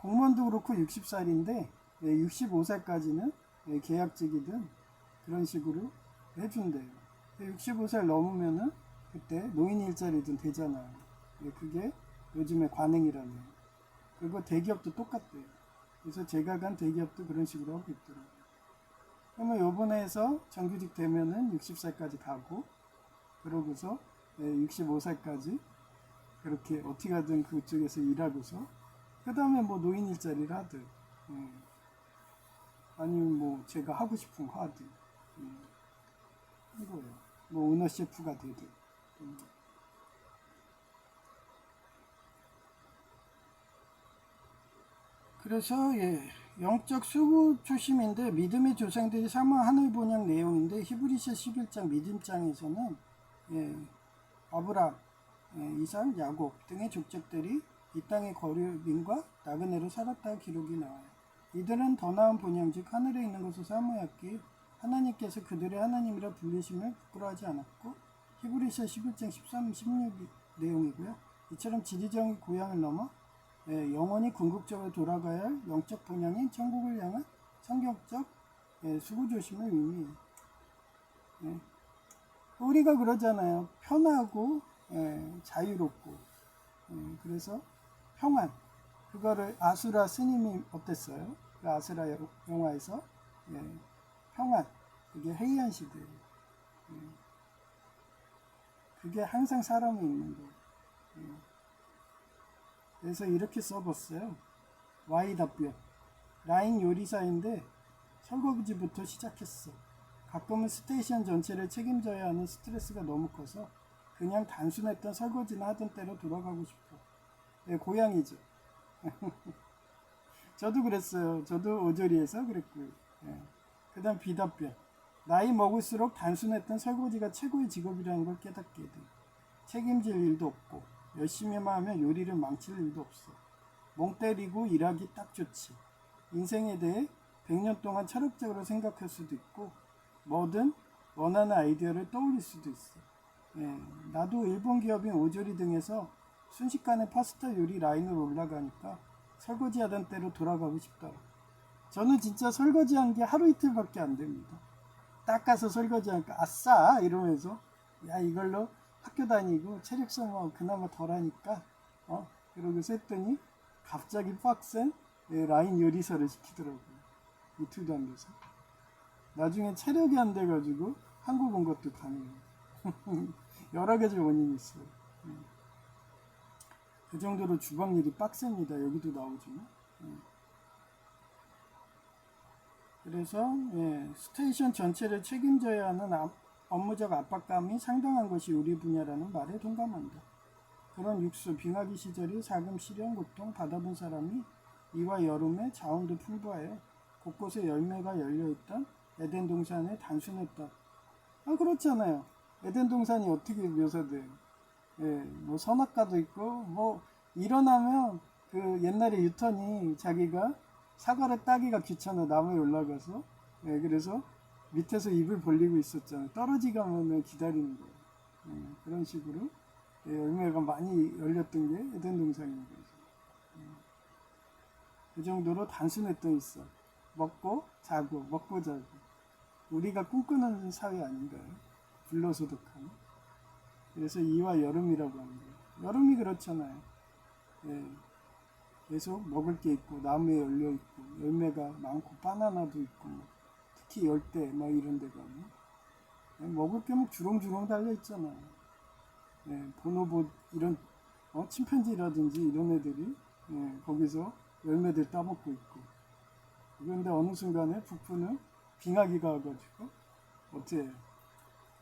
공무원도 그렇고 60살인데 65살까지는 계약직이든 그런 식으로 해준대요. 65살 넘으면은 그때 노인 일자리든 되잖아요. 그게 요즘에 관행이라네요. 그리고 대기업도 똑같대요. 그래서 제가 간 대기업도 그런 식으로 하고 있더라고요. 그러면 요번에 해서 정규직 되면은 60살까지 가고 그러고서 65살까지 그렇게 어떻게 하든 그쪽에서 일하고서 그 다음에 뭐 노인 일자리를 하든 아니면 뭐 제가 하고 싶은 거 하든 이거예요. 뭐 오너 셰프가 되든 그래서 영적 수구 초심인데 믿음의 조상들이 사모한 하늘 본향 내용인데 히브리서 11장 믿음장에서는 아브람, 이삭, 야곱 등의 족적들이 이 땅의 거류민과 나그네로 살았다고 기록이 나와요. 이들은 더 나은 본향 즉 하늘에 있는 것을 사모했기에 하나님께서 그들의 하나님이라 불리심을 부끄러워하지 않았고 히브리서 11장 13, 16 내용이고요. 이처럼 지리적인 고향을 넘어 영원히 궁극적으로 돌아가야 할 영적 본향인 천국을 향한 성경적 수구조심을 의미해요. 우리가 그러잖아요. 편하고 자유롭고 그래서 평안 그거를 아수라 스님이 어땠어요? 그 아수라 영화에서 평안 그게 해이한 시대예요. 그게 항상 사람이 있는 거예요. 그래서 이렇게 써봤어요. Y답변 라인 요리사인데 설거지부터 시작했어. 가끔은 스테이션 전체를 책임져야 하는 스트레스가 너무 커서 그냥 단순했던 설거지나 하던 때로 돌아가고 싶어. 고향이죠. 저도 그랬어요. 저도 오조리에서 그랬고요. 그 다음 B답변 나이 먹을수록 단순했던 설거지가 최고의 직업이라는 걸 깨닫게 돼. 책임질 일도 없고 열심히만 하면 요리를 망칠 일도 없어. 멍 때리고 일하기 딱 좋지. 인생에 대해 100년 동안 철학적으로 생각할 수도 있고 뭐든 원하는 아이디어를 떠올릴 수도 있어. 나도 일본 기업인 오조리 등에서 순식간에 파스타 요리 라인으로 올라가니까 설거지하던 때로 돌아가고 싶더라. 저는 진짜 설거지한 게 하루 이틀밖에 안 됩니다. 닦아서 설거지하니까 아싸 이러면서 야 이걸로 학교 다니고 체력 소모 그나마 덜하니까 그러고서 했더니 갑자기 빡센 라인 요리사를 시키더라고요. 이틀도 안 돼서. 나중에 체력이 안 돼가지고 한국 온 것도 가능해요. 여러 가지 원인이 있어요. 그 정도로 주방 일이 빡셉니다. 여기도 나오지만. 그래서 스테이션 전체를 책임져야 하는 업무적 압박감이 상당한 것이 우리 분야라는 말에 동감한다. 그런 육수, 빙하기 시절이 사금, 시련, 고통 받아본 사람이 이와 여름에 자원도 풍부하여 곳곳에 열매가 열려있던 에덴 동산에 단순했던 그렇잖아요. 에덴 동산이 어떻게 묘사돼요? 뭐 선악과도 있고 뭐 일어나면 그 옛날에 유턴이 자기가 사과를 따기가 귀찮아 나무에 올라가서 그래서 밑에서 입을 벌리고 있었잖아요. 떨어지가면은 기다리는 거예요. 그런 식으로 열매가 많이 열렸던 게 에덴 동산인 거죠. 그 정도로 단순했던 있어. 먹고 자고 먹고 자고 우리가 꿈꾸는 사회 아닌가요? 불로소득하는. 그래서 이와 여름이라고 하는 거예요. 여름이 그렇잖아요. 계속 먹을 게 있고 나무에 열려 있고 열매가 많고 바나나도 있고 특히 열대 막 이런 데 가면 먹을 게 막 주렁주렁 달려 있잖아요. 보노보 이런 침팬지라든지 이런 애들이 거기서 열매들 따먹고 있고 그런데 어느 순간에 북부는 빙하기가 와가지고 어때요?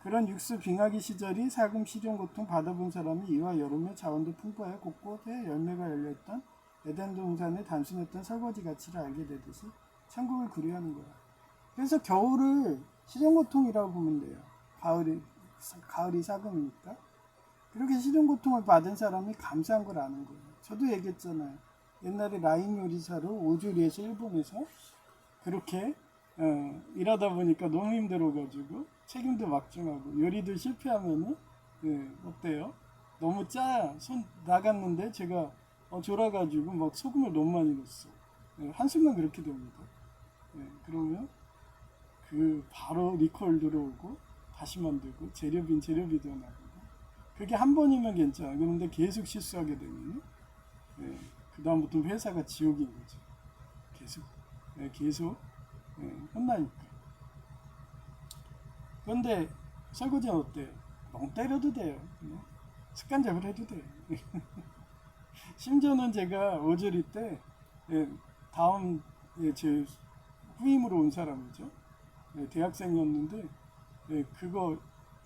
그런 육수 빙하기 시절이 사금 시련 고통 받아본 사람이 이와 여름에 자원도 풍부하여 곳곳에 열매가 열려있던 에덴 동산의 단순했던 설거지 가치를 알게 되듯이 천국을 그리하는 거야. 그래서 겨울을 시련 고통이라고 보면 돼요. 가을이 사금이니까. 그렇게 시련 고통을 받은 사람이 감사한 걸 아는 거예요. 저도 얘기했잖아요. 옛날에 라인 요리사로 오조리에서 일본에서 그렇게 일하다 보니까 너무 힘들어가지고 책임도 막중하고 요리도 실패하면은 어때요? 너무 손 나갔는데 제가 졸아가지고 막 소금을 너무 많이 넣었어. 한순간 그렇게 됩니다. 그러면 그 바로 리콜 들어오고 다시 만들고 재료비도 나가고 그게 한 번이면 괜찮아. 그런데 계속 실수하게 되면 그 다음부터 회사가 지옥인 거죠. 계속 혼나니까. 그런데 설거지는 어때요? 멍 때려도 돼요. 습관적으로 해도 돼요. 심지어는 제가 오조리 때 다음 제 후임으로 온 사람이죠. 대학생이었는데 그거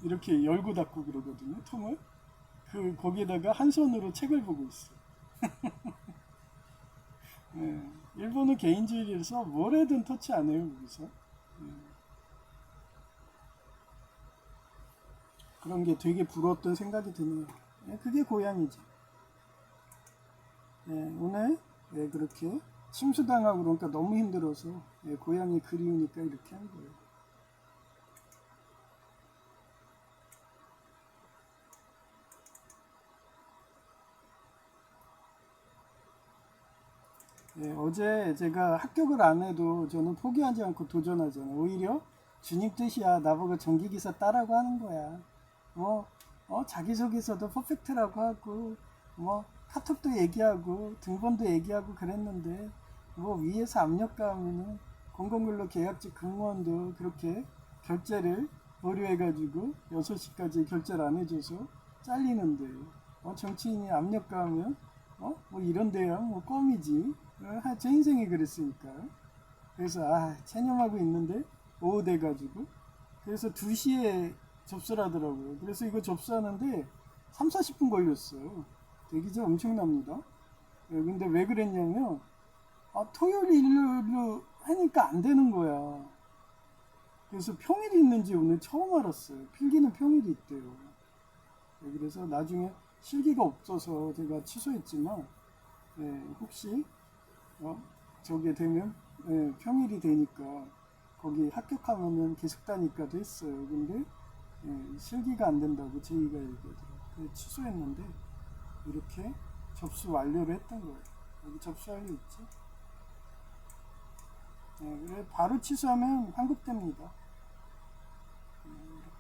이렇게 열고 닫고 그러거든요. 통을. 거기에다가 한 손으로 책을 보고 있어. 일본은 개인주의라서 뭘 해든 터치 안 해요. 거기서. 그런 게 되게 부러웠던 생각이 드네요. 그게 고향이죠. 오늘 그렇게 침수당하고 그러니까 너무 힘들어서 고향이 그리우니까 이렇게 한 거예요. 어제 제가 합격을 안 해도 저는 포기하지 않고 도전하잖아요. 오히려 주님 뜻이야. 나보고 전기기사 따라고 하는 거야. 뭐, 자기소개서도 퍼펙트라고 하고, 뭐, 카톡도 얘기하고, 등본도 얘기하고 그랬는데, 뭐, 위에서 압력 가하면은 공공근로 계약직 공무원도 그렇게 결제를 보류해가지고 6시까지 결제를 안 해줘서 잘리는데, 정치인이 압력 가하면, 뭐 이런데요. 뭐 껌이지. 제 인생이 그랬으니까. 그래서, 체념하고 있는데, 오후 돼가지고, 그래서 2시에 접수를 하더라고요. 그래서 이거 접수하는데 3, 40분 걸렸어요. 대기자 엄청납니다. 근데 왜 그랬냐면, 토요일, 일요일로 하니까 안 되는 거야. 그래서 평일이 있는지 오늘 처음 알았어요. 필기는 평일이 있대요. 그래서 나중에 실기가 없어서 제가 취소했지만, 혹시, 저게 되면, 평일이 되니까, 거기 합격하면은 계속 다니까도 했어요. 근데, 실기가 안 된다고 제의가 얘기하더라고요. 취소했는데 이렇게 접수 완료를 했던 거예요. 여기 접수 완료 있지? 그래 바로 취소하면 환급됩니다. 이렇게.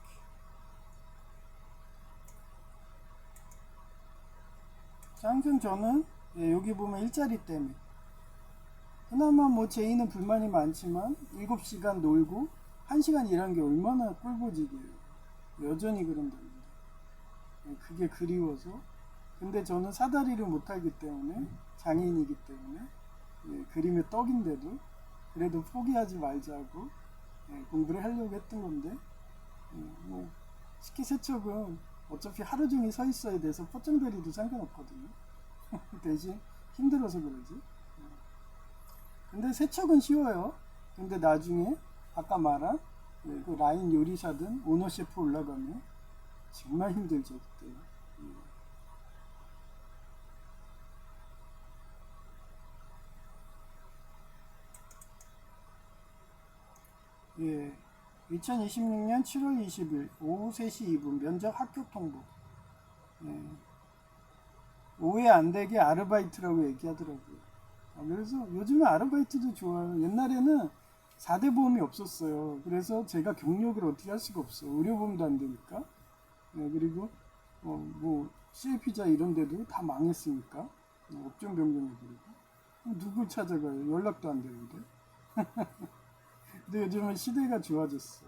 항상 저는 여기 보면 일자리 때문에 그나마 뭐 제의는 불만이 많지만 7시간 놀고 1시간 일한 게 얼마나 꿀보직이에요. 여전히 그런답니다. 그게 그리워서 근데 저는 사다리를 못하기 때문에 장애인이기 때문에 그림의 떡인데도 그래도 포기하지 말자고 공부를 하려고 했던 건데 뭐 식기세척은 어차피 하루 종일 서 있어야 돼서 포장대리도 상관없거든요. 대신 힘들어서 그러지. 근데 세척은 쉬워요. 근데 나중에 아까 말한 그 라인 요리사든 오너 셰프 올라가면 정말 힘들죠 그때. 예. 2026년 7월 20일 오후 3시 2분 면접 합격 통보. 예. 오해 안 되게 아르바이트라고 얘기하더라고요. 그래서 요즘은 아르바이트도 좋아요. 옛날에는 4대 보험이 없었어요. 그래서 제가 경력을 어떻게 할 수가 없어. 의료보험도 안 되니까. 그리고 뭐 CAP자 이런 데도 다 망했으니까. 업종 변경해버리고. 누구 찾아가요? 연락도 안 되는데. 근데 요즘은 시대가 좋아졌어.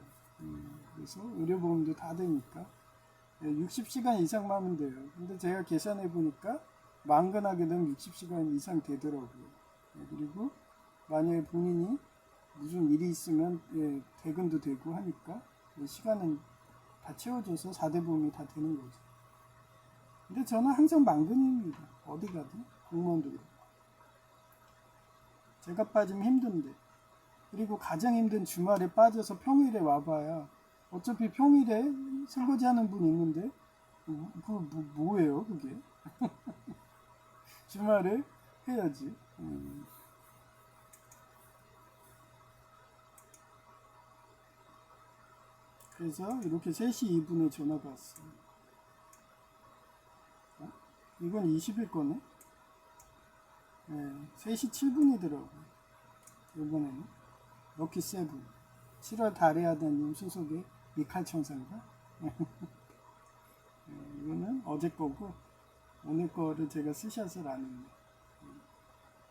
그래서 의료보험도 다 되니까 60시간 이상만 하면 돼요. 근데 제가 계산해 보니까 만근하게 되면 60시간 이상 되더라고요. 그리고 만약에 본인이 무슨 일이 있으면 퇴근도 되고 하니까 시간은 다 채워져서 4대 보험이 다 되는 거죠. 근데 저는 항상 만근입니다. 어디 가든 공무원도 그렇고. 제가 빠지면 힘든데 그리고 가장 힘든 주말에 빠져서 평일에 와봐야 어차피 평일에 설거지 하는 분이 있는데 뭐예요 그게 주말에 해야지. 그래서 이렇게 3시 2분에 전화가 왔어요. 이건 20일 거네. 네, 3시 7분이더라고요. 이번에는 럭키 세븐 7월 달의 아다님 소속의 미칼 천사인가? 이거는 어제 거고 오늘 거를 제가 스샷을 안 했네.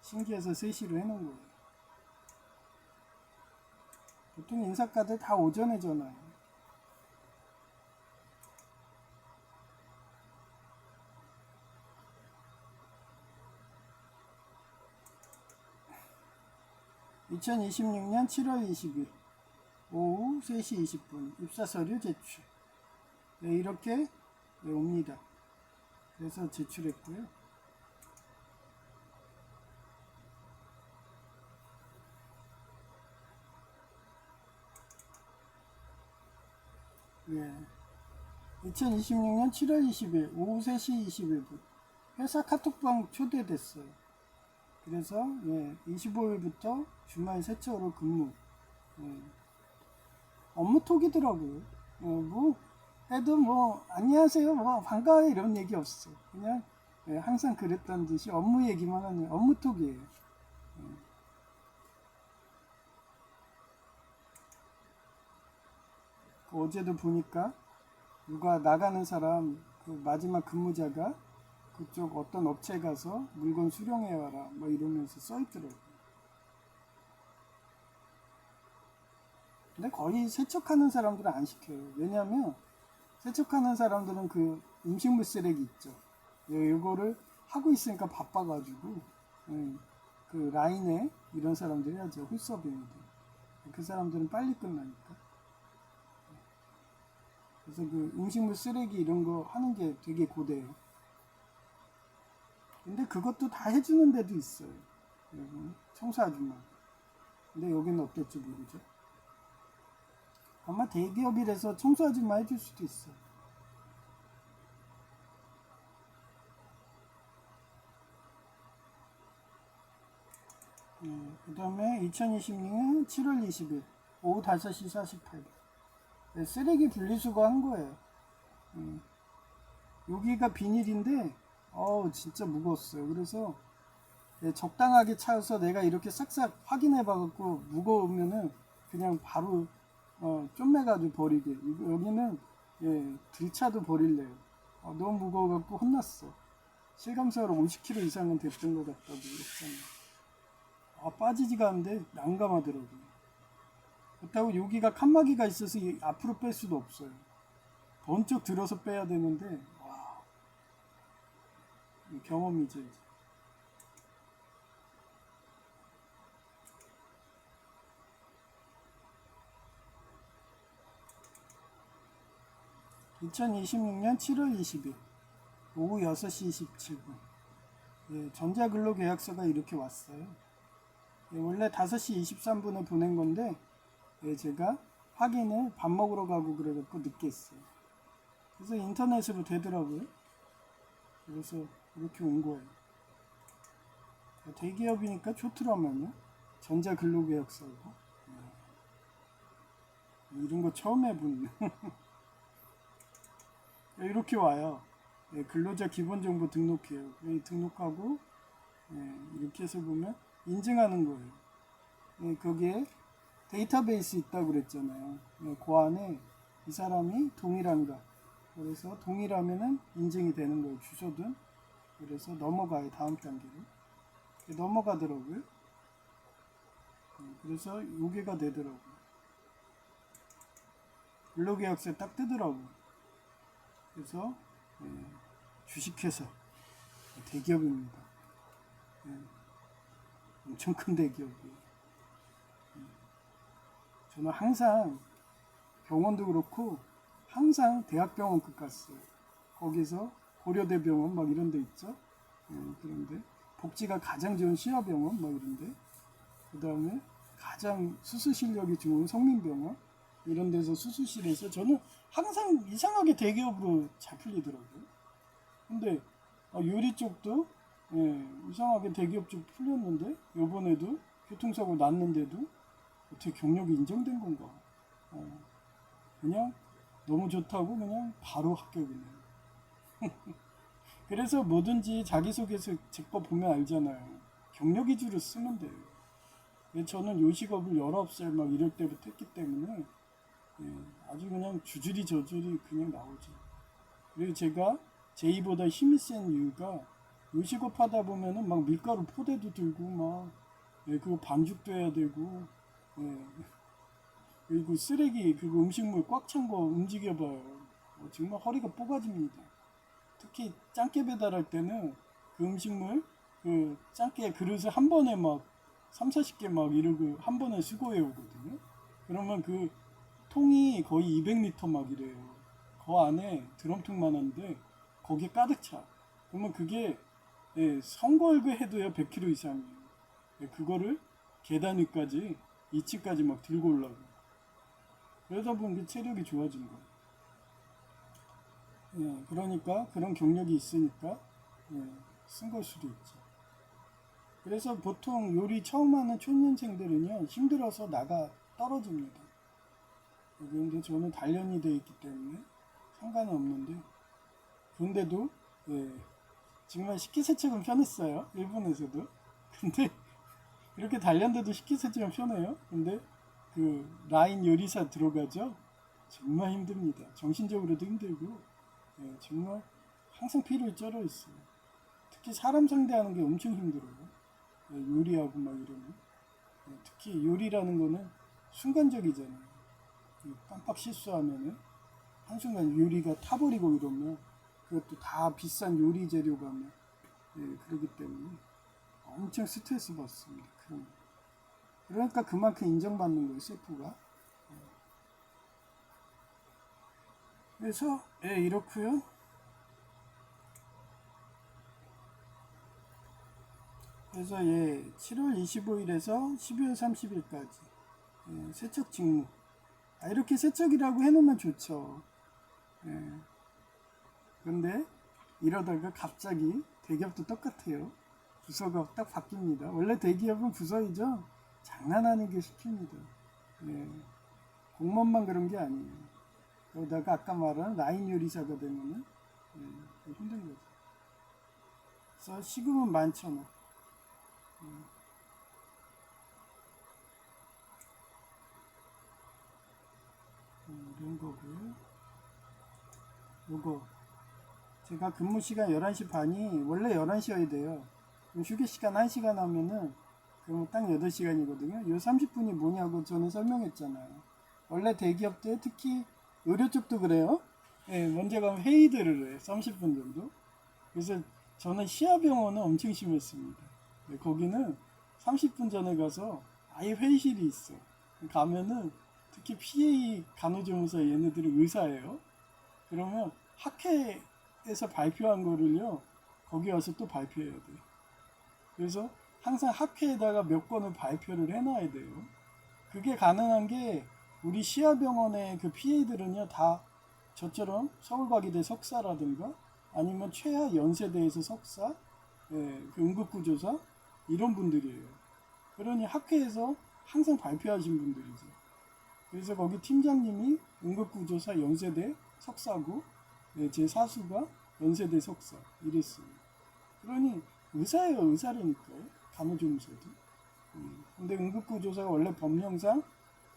신기해서 3시로 해놓은 거예요. 보통 인사카드 다 오전에 전화해요. (2026년 7월 20일) 오후 3시 20분 입사 서류 제출. 네, 이렇게 옵니다. 그래서 제출했고요. 네. 2026년 7월 20일 오후 3시 21분 회사 카톡방 초대됐어요. 그래서 25일부터 주말 세처로 근무. 업무 톡이더라고요. 뭐 해도 뭐 안녕하세요 뭐 반가워요 이런 얘기 없어. 그냥 항상 그랬던 듯이 업무 얘기만 하는 업무 톡이에요. 어제도 보니까 누가 나가는 사람 그 마지막 근무자가 그쪽 어떤 업체 가서 물건 수령해 와라 뭐 이러면서 써 있더라고요. 근데 거의 세척하는 사람들은 안 시켜요. 왜냐하면 세척하는 사람들은 그 음식물 쓰레기 있죠. 이거를 하고 있으니까 바빠가지고 그 라인에 이런 사람들이 하죠. 홀서빙들. 그 사람들은 빨리 끝나니까. 그래서 그 음식물 쓰레기 이런 거 하는 게 되게 고돼요. 근데 그것도 다 해주는 데도 있어요. 청소 아줌마. 근데 여기는 어떨지 모르죠. 아마 대기업이라서 청소 아줌마 해줄 수도 있어. 그 다음에 2026년 7월 20일 오후 5시 48분 쓰레기 분리수거 한 거예요. 여기가 비닐인데 진짜 무거웠어요. 그래서 적당하게 차서 내가 이렇게 싹싹 확인해 봐갖고 무거우면은 그냥 바로 쫌매가지고 버리게. 여기는 들차도 버릴래요. 너무 무거워갖고 혼났어. 실감사로 50kg 이상은 됐던 것 같다고 그랬잖아요. 빠지지가 않는데 난감하더라고요. 그렇다고 여기가 칸막이가 있어서 앞으로 뺄 수도 없어요. 번쩍 들어서 빼야 되는데 와, 경험이죠 이제. (2026년 7월 20일) 오후 6시 27분 전자근로계약서가 이렇게 왔어요. 원래 5시 23분에 보낸 건데 제가 확인을 밥 먹으러 가고 그래갖고 늦게 했어요. 그래서 인터넷으로 되더라고요. 그래서 이렇게 온 거예요. 대기업이니까 좋더라면요. 전자근로계약서고 이런 거 처음 해보는. 이렇게 와요. 근로자 기본정보 등록해요. 등록하고 이렇게 해서 보면 인증하는 거예요. 거기에 데이터베이스 있다고 그랬잖아요. 그 안에 이 사람이 동일한가. 그래서 동일하면은 인증이 되는 거예요. 주소든. 그래서 넘어가요. 다음 단계로. 넘어가더라고요. 그래서 요게가 되더라고요. 근로계약서에 딱 뜨더라고요. 그래서 주식회사 대기업입니다. 엄청 큰 대기업이에요. 저는 항상 병원도 그렇고 항상 대학병원급 갔어요. 거기서 고려대병원 막 이런 데 있죠. 그런데 복지가 가장 좋은 시아병원 막 이런데, 그 다음에 가장 수술 실력이 좋은 성민병원 이런 데서 수술실에서 저는 항상 이상하게 대기업으로 잘 풀리더라고요. 근데 요리 쪽도 예, 이상하게 대기업 쪽 풀렸는데 요번에도 교통사고 났는데도 어떻게 경력이 인정된 건가? 어, 그냥 너무 좋다고 그냥 바로 합격이네. 그래서 뭐든지 자기소개서 제 거 보면 알잖아요. 경력 위주로 쓰면 돼요. 저는 요식업을 19살 막 이럴 때부터 했기 때문에 예, 아주 그냥 주줄이 저줄이 그냥 나오죠. 그리고 제가 제이보다 힘이 센 이유가 요식업 하다 보면은 막 밀가루 포대도 들고 막 예, 그거 반죽도 해야 되고 예, 그리고 쓰레기 그거 음식물 꽉 찬 거 움직여봐요. 정말 허리가 뽀가집니다. 특히 짱깨 배달할 때는 그 음식물 그 짱깨 그릇을 한 번에 막 3, 40개 막 이러고 한 번에 수거해 오거든요. 그러면 그 통이 거의 200리터 막 이래요. 그 안에 드럼통만 한데 거기에 가득 차. 그러면 그게 예, 선거일고 해도요 100kg 이상이에요. 예, 그거를 계단 위까지 2층까지 막 들고 올라가. 그러다 보니 체력이 좋아진 거예요. 예, 그러니까 그런 경력이 있으니까 예, 쓴 걸 수도 있죠. 그래서 보통 요리 처음 하는 초년생들은요 힘들어서 나가 떨어집니다. 그런데 저는 단련이 되어 있기 때문에 상관은 없는데 그런데도 예, 정말 식기세척은 편했어요. 일본에서도. 근데 이렇게 단련돼도 식기세척은 편해요. 근데 그 라인 요리사 들어가죠. 정말 힘듭니다. 정신적으로도 힘들고 예, 정말 항상 피로에 쩔어 있어요. 특히 사람 상대하는 게 엄청 힘들어요. 예, 요리하고 막 이러면 예, 특히 요리라는 거는 순간적이잖아요. 깜빡 실수하면은 한순간 요리가 타버리고 이러면 그것도 다 비싼 요리 재료가 뭐 예, 그러기 때문에 엄청 스트레스 받습니다. 그러니까 그만큼 인정받는 거예요, 셰프가. 그래서 예, 이렇고요. 그래서 예, 7월 25일에서 12월 30일까지 예, 세척 직무. 아, 이렇게 세척이라고 해놓으면 좋죠. 예, 그런데 이러다가 갑자기 대기업도 똑같아요. 부서가 딱 바뀝니다. 원래 대기업은 부서이죠. 장난 아니게 시킵니다. 예, 공무원만 그런 게 아니에요. 그러다가 아까 말한 라인 요리사가 되면은 예, 힘든 거죠. 그래서 시급은 11,000원. 이런 거고요. 요거 제가 근무 시간 11시 반이 원래 11시여야 돼요. 휴게 시간 1시간 하면은 그럼 딱 8시간이거든요. 요 30분이 뭐냐고 저는 설명했잖아요. 원래 대기업 때 특히 의료 쪽도 그래요. 예, 먼저 가면 회의들을 해. 30분 정도. 그래서 저는 시아병원은 엄청 심했습니다. 예, 거기는 30분 전에 가서 아예 회의실이 있어. 가면은 특히 PA 간호조무사 얘네들이 의사예요. 그러면 학회에서 발표한 거를요, 거기 와서 또 발표해야 돼요. 그래서 항상 학회에다가 몇 권을 발표를 해놔야 돼요. 그게 가능한 게 우리 시아병원의 그 PA들은요, 다 저처럼 서울과기대 석사라든가 아니면 최하 연세대에서 석사, 예, 그 응급구조사 이런 분들이에요. 그러니 학회에서 항상 발표하신 분들이죠. 그래서 거기 팀장님이 응급구조사 연세대 석사고 예, 제 사수가 연세대 석사 이랬어요. 그러니 의사예요. 의사라니까요. 간호조무사도. 근데 응급구조사가 원래 법령상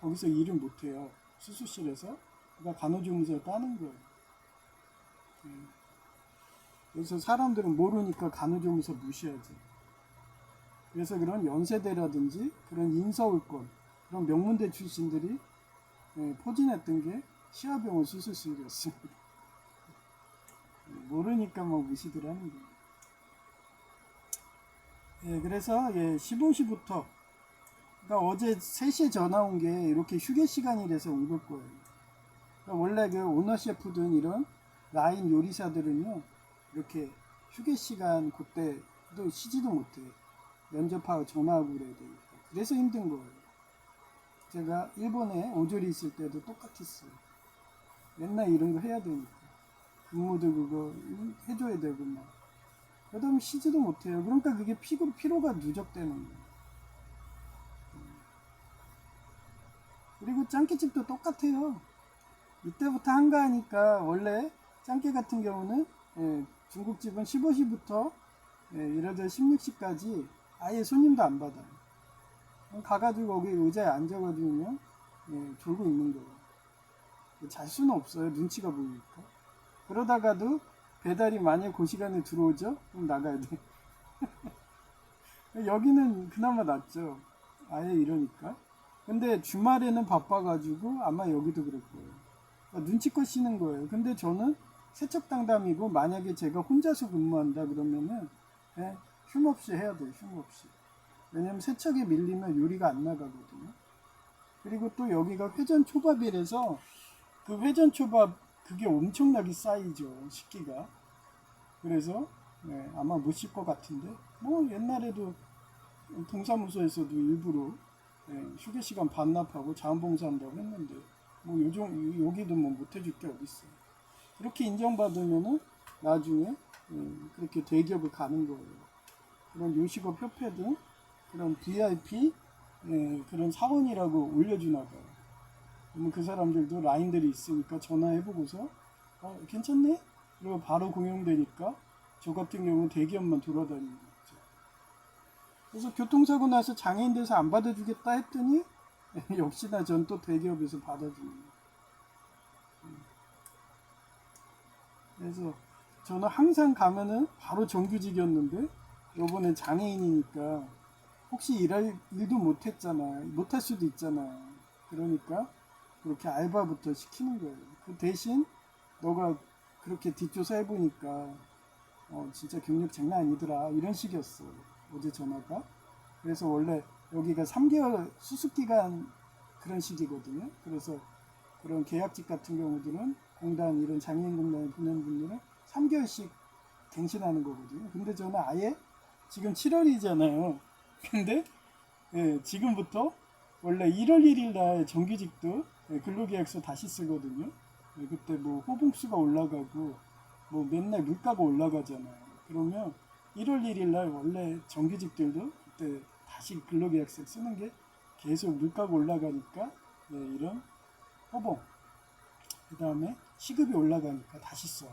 거기서 일을 못해요. 수술실에서. 그러니까 간호조무사를 따는 거예요. 예. 그래서 사람들은 모르니까 간호조무사 무시하죠. 그래서 그런 연세대라든지 그런 인서울권 그런 명문대 출신들이 예, 포진했던 게 시아병원 수술실이었습니다. 모르니까 뭐 무시들 하는 거예요. 예, 그래서 예, 15시부터 그러니까 어제 3시에 전화 온 게 이렇게 휴게 시간이라서 온 걸 거예요. 그러니까 원래 그 오너 셰프든 이런 라인 요리사들은요 이렇게 휴게 시간 그때도 쉬지도 못해. 면접하고 전화하고 그래야 되니까. 그래서 힘든 거예요. 제가 일본에 오조리 있을 때도 똑같았어요. 맨날 이런 거 해야 되니까. 근무도 그거 해줘야 되고 막. 그러다 보면 쉬지도 못해요. 그러니까 그게 피로가 누적되는 거예요. 그리고 짱깨집도 똑같아요. 이때부터 한가하니까 원래 짱깨 같은 경우는 중국집은 15시부터 예를 들어 16시까지 아예 손님도 안 받아요. 가가지고 거기 의자에 앉아가지고 그냥 졸고 있는 거예요. 잘 수는 없어요. 눈치가 보이니까. 그러다가도 배달이 만약 그 시간에 들어오죠? 그럼 나가야 돼. 여기는 그나마 낫죠. 아예 이러니까. 근데 주말에는 바빠가지고 아마 여기도 그럴 거예요. 그러니까 눈치껏 쉬는 거예요. 근데 저는 세척당담이고 만약에 제가 혼자서 근무한다 그러면은 쉼 없이 해야 돼요. 쉼 없이. 왜냐면 세척에 밀리면 요리가 안 나가거든요. 그리고 또 여기가 회전초밥이라서 그 회전초밥 그게 엄청나게 쌓이죠. 식기가. 그래서 아마 못 쉴 것 같은데 뭐 옛날에도 동사무소에서도 일부러 휴게 시간 반납하고 자원봉사한다고 했는데 뭐 요즘 여기도 뭐 못해줄 게 어딨어요. 그렇게 인정받으면은 나중에 그렇게 대기업을 가는 거예요. 그런 요식업 협회 등 그런 VIP 그런 사원이라고 올려주나 봐요. 그러면 그 사람들도 라인들이 있으니까 전화해보고서 괜찮네? 그리고 바로 고용되니까 저 같은 경우는 대기업만 돌아다니는 거죠. 그래서 교통사고 나서 장애인 돼서 안 받아주겠다 했더니 역시나 전 또 대기업에서 받아주는 거예요. 그래서 저는 항상 가면은 바로 정규직이었는데 요번엔 장애인이니까 혹시 일도 못했잖아. 못할 수도 있잖아. 그러니까 그렇게 알바부터 시키는 거예요. 그 대신 너가 그렇게 뒷조사 해보니까 진짜 경력 장난 아니더라 이런 식이었어. 어제 전화가. 그래서 원래 여기가 3개월 수습기간 그런 식이거든요. 그래서 그런 계약직 같은 경우들은 공단 이런 장애인공단에 보낸 분들은 3개월씩 갱신하는 거거든요. 근데 저는 아예 지금 7월이잖아요. 근데 지금부터 원래 1월 1일 날 정규직도 근로계약서 다시 쓰거든요. 그때 뭐 호봉수가 올라가고 뭐 맨날 물가가 올라가잖아요. 그러면 1월 1일 날 원래 정규직들도 그때 다시 근로계약서 쓰는 게 계속 물가가 올라가니까 이런 호봉 그 다음에 시급이 올라가니까 다시 써요.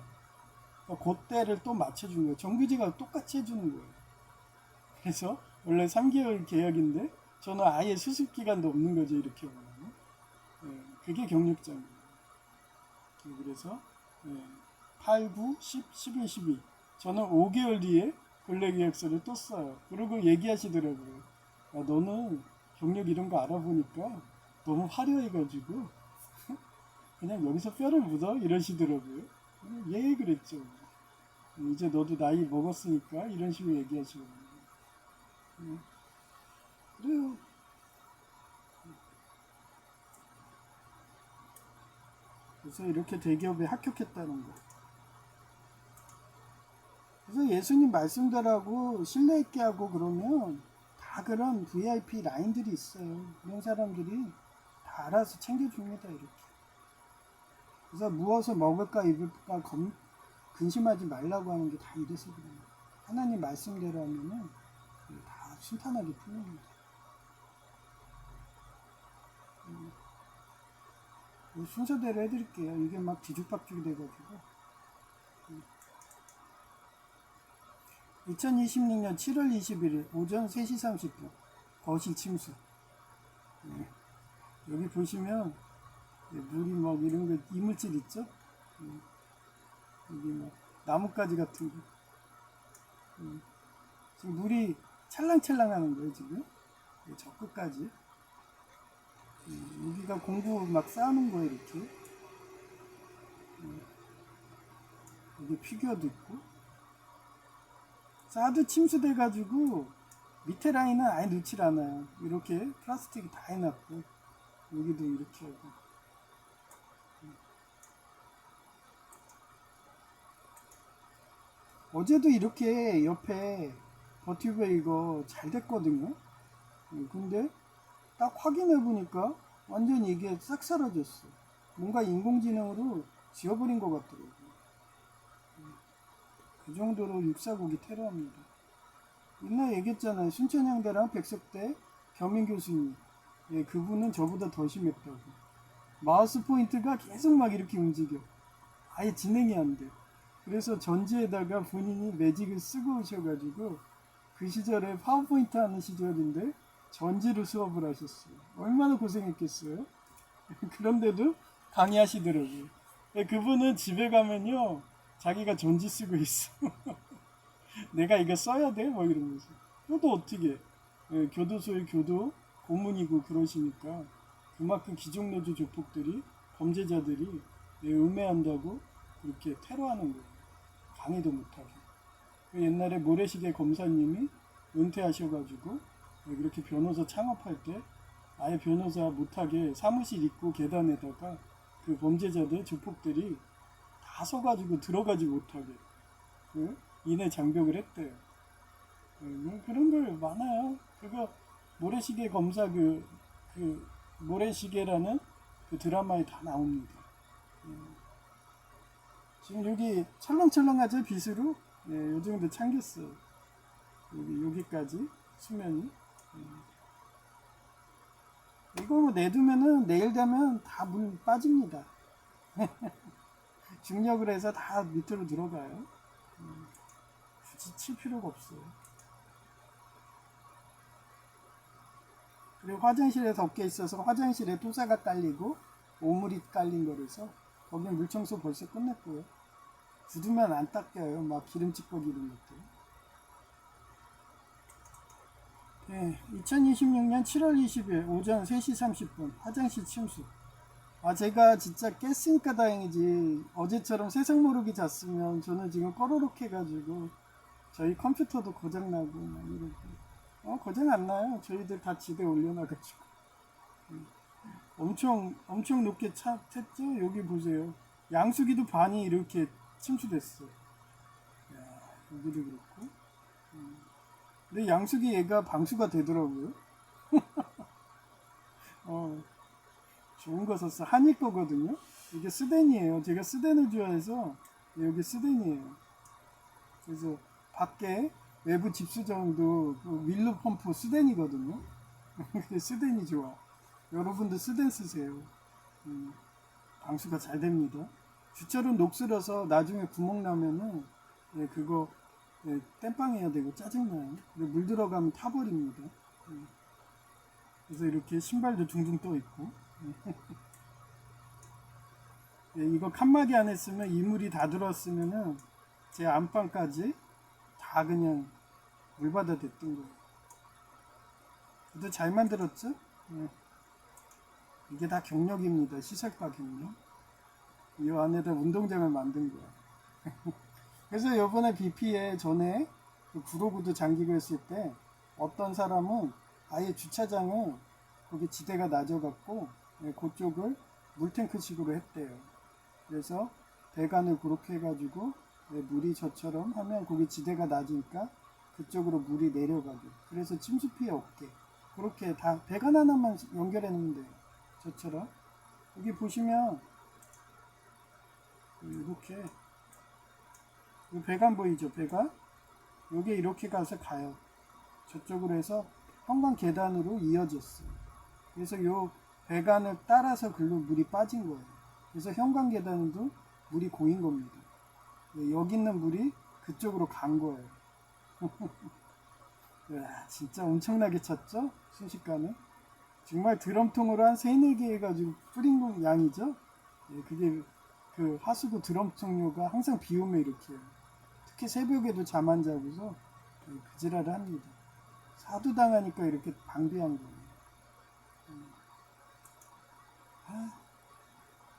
그러니까 그때를 또 맞춰주는 거예요. 정규직하고 똑같이 해주는 거예요. 그래서 원래 3개월 계약인데 저는 아예 수습기간도 없는 거죠. 이렇게 보면 그게 경력장이에요. 그래서 8, 9, 10, 11, 12 저는 5개월 뒤에 근로계약서를 또 써요. 그리고 얘기하시더라고요. 너는 경력 이런 거 알아보니까 너무 화려해가지고 그냥 여기서 뼈를 묻어 이러시더라고요. 예 그랬죠. 이제 너도 나이 먹었으니까 이런 식으로 얘기하시거든요. 그래요. 그래서 이렇게 대기업에 합격했다는 거. 그래서 예수님 말씀대로하고 신뢰 있게 하고 그러면 다 그런 VIP 라인들이 있어요. 그런 사람들이 다 알아서 챙겨줍니다. 이렇게. 그래서 무엇을 먹을까 입을까 근심하지 말라고 하는 게 다 이래서 그래요. 하나님 말씀대로 하면은 다 순탄하게 풀립니다. 순서대로 해드릴게요. 이게 막 뒤죽박죽이 돼가지고. 2026년 7월 21일 오전 3시 30분 거실 침수. 여기 보시면 물이 막 이런 거 이물질 있죠? 여기 막 나뭇가지 같은 거. 지금 물이 찰랑찰랑 하는 거예요 지금. 저 끝까지. 여기가 공구 막 쌓는 거예요 이렇게. 여기 피규어도 있고. 사드 침수돼가지고 밑에 라인은 아예 넣질 않아요. 이렇게 플라스틱이 다 해놨고 여기도 이렇게 하고. 어제도 이렇게 옆에 버티브 이거 잘 됐거든요. 근데 딱 확인해 보니까 완전히 이게 싹 사라졌어. 뭔가 인공지능으로 지워버린 것 같더라고요. 그 정도로 육사국이 테러합니다. 옛날 얘기했잖아요. 순천향대랑 백석대 겸임 교수님. 예, 그분은 저보다 더 심했다고. 마우스 포인트가 계속 막 이렇게 움직여. 아예 진행이 안 돼. 그래서 전지에다가 본인이 매직을 쓰고 오셔가지고 그 시절에 파워포인트 하는 시절인데 전지로 수업을 하셨어요. 얼마나 고생했겠어요. 그런데도 강의하시더라고요. 그분은 집에 가면요 자기가 전지 쓰고 있어. 내가 이거 써야 돼? 뭐 이러면서. 또 어떻게 교도소의 교도 고문이고 그러시니까 그만큼 기종노조 조폭들이 범죄자들이 음해한다고 그렇게 테러하는 거예요. 강의도 못하게. 옛날에 모래시계 검사님이 은퇴하셔가지고 그렇게 변호사 창업할 때 아예 변호사 못하게 사무실 입구 계단에다가 그 범죄자들 조폭들이 다 서가지고 들어가지 못하게 인해 장벽을 했대요. 그런 걸 많아요. 그거 모래시계 검사 그 모래시계라는 그 드라마에 다 나옵니다. 지금 여기 철렁철렁하죠 빗으로? 예, 요 정도 참겼어요. 여기까지 수면이. 이거 뭐 내두면은 내일 되면 다 물 빠집니다. 중력을 해서 다 밑으로 들어가요. 굳이 칠 필요가 없어요. 그리고 화장실에 덮개 있어서 화장실에 토사가 깔리고 오물이 깔린 거라서 거기 물청소 벌써 끝냈고요. 굳으면 안 닦여요. 막 기름찍고 이런 것들. 네, 2026년 7월 20일 오전 3시 30분 화장실 침수. 제가 진짜 깼으니까 다행이지 어제처럼 세상 모르게 잤으면 저는 지금 꺼르륵 해가지고 저희 컴퓨터도 고장나고 막 이러고 고장 안 나요. 저희들 다 집에 올려놔가지고 엄청 높게 찼죠. 여기 보세요. 양수기도 반이 이렇게 침수됐어. 여기도 그렇고. 근데 양수기 얘가 방수가 되더라고요. 좋은 거 샀어. 한이 거거든요. 이게 스덴이에요. 제가 스덴을 좋아해서 여기 스덴이에요. 그래서 밖에 외부 집수정도 그 윌로 펌프 스덴이거든요. 근데 스덴이 좋아. 여러분도 스덴 쓰세요. 방수가 잘 됩니다. 주철은 녹슬어서 나중에 구멍 나면은 그거 땜빵해야 되고 짜증나요. 물 들어가면 타버립니다. 그래서 이렇게 신발도 둥둥 떠 있고. 이거 칸막이 안 했으면 이물이 다 들어왔으면은 제 안방까지 다 그냥 물받아 됐던 거예요. 그래도 잘 만들었죠? 이게 다 경력입니다. 시설과 경력. 이 안에다 운동장을 만든 거야. 그래서 요번에 BP에 전에 그 구로구도 잠기고 했을 때 어떤 사람은 아예 주차장을 거기 지대가 낮아갖고 그쪽을 물탱크식으로 했대요. 그래서 배관을 그렇게 해가지고 물이 저처럼 하면 거기 지대가 낮으니까 그쪽으로 물이 내려가게. 그래서 침수 피해 없게. 그렇게 다 배관 하나만 연결해 놓으면 돼요. 저처럼. 여기 보시면 이렇게 배관 보이죠? 배관? 여기 이렇게 가서 가요. 저쪽으로 해서 현관 계단으로 이어졌어요. 그래서 요 배관을 따라서 글로 물이 빠진 거예요. 그래서 현관 계단도 물이 고인 겁니다. 여기 있는 물이 그쪽으로 간 거예요. 야, 진짜 엄청나게 찼죠? 순식간에. 정말 드럼통으로 한 3, 4개 해가지고 뿌린 양이죠? 그게 그 하수구 드럼통료가 항상 비 오면 이렇게 해요. 특히 새벽에도 잠 안 자고서 그 지랄을 합니다. 사두당하니까 이렇게 방비한 거예요.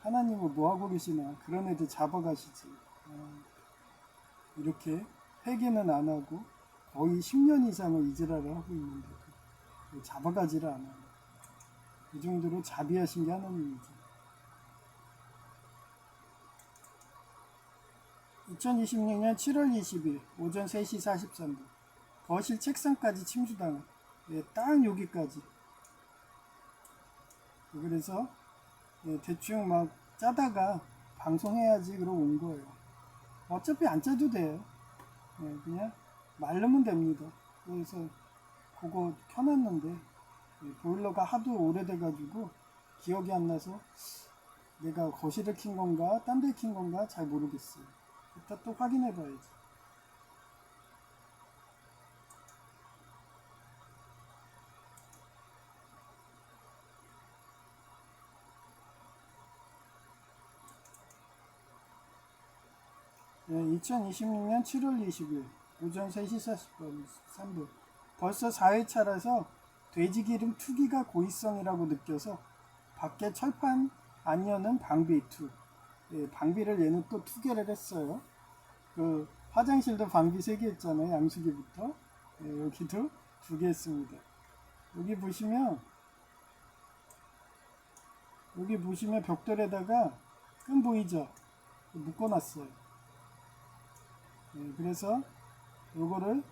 하나님은 뭐하고 계시나. 그런 애들 잡아가시지. 이렇게 회개는 안 하고 거의 10년 이상을 이지랄을 하고 있는데 잡아가지를 않아요. 그 정도로 자비하신 게 하나님이죠. 2026년 7월 20일 오전 3시 43분 거실 책상까지 침수당한 딱 여기까지. 그래서 대충 막 짜다가 방송해야지 그러고 온 거예요. 어차피 안 짜도 돼요. 그냥 말르면 됩니다. 그래서 그거 켜놨는데 보일러가 하도 오래돼가지고 기억이 안 나서 내가 거실에 킨 건가 딴 데 킨 건가 잘 모르겠어요. 이따 또 확인해 봐야지. 네, 2026년 7월 20일 오전 3시 40분 3분 벌써 4회차라서 돼지기름 투기가 고의성이라고 느껴서 밖에 철판 안 여는 방비 투. 방비를 얘는 또 2개를 했어요. 그 화장실도 방비 3개 했잖아요. 양수기부터. 여기도 2개 했습니다. 여기 보시면 벽돌에다가 끈 보이죠? 묶어놨어요. 그래서 요거를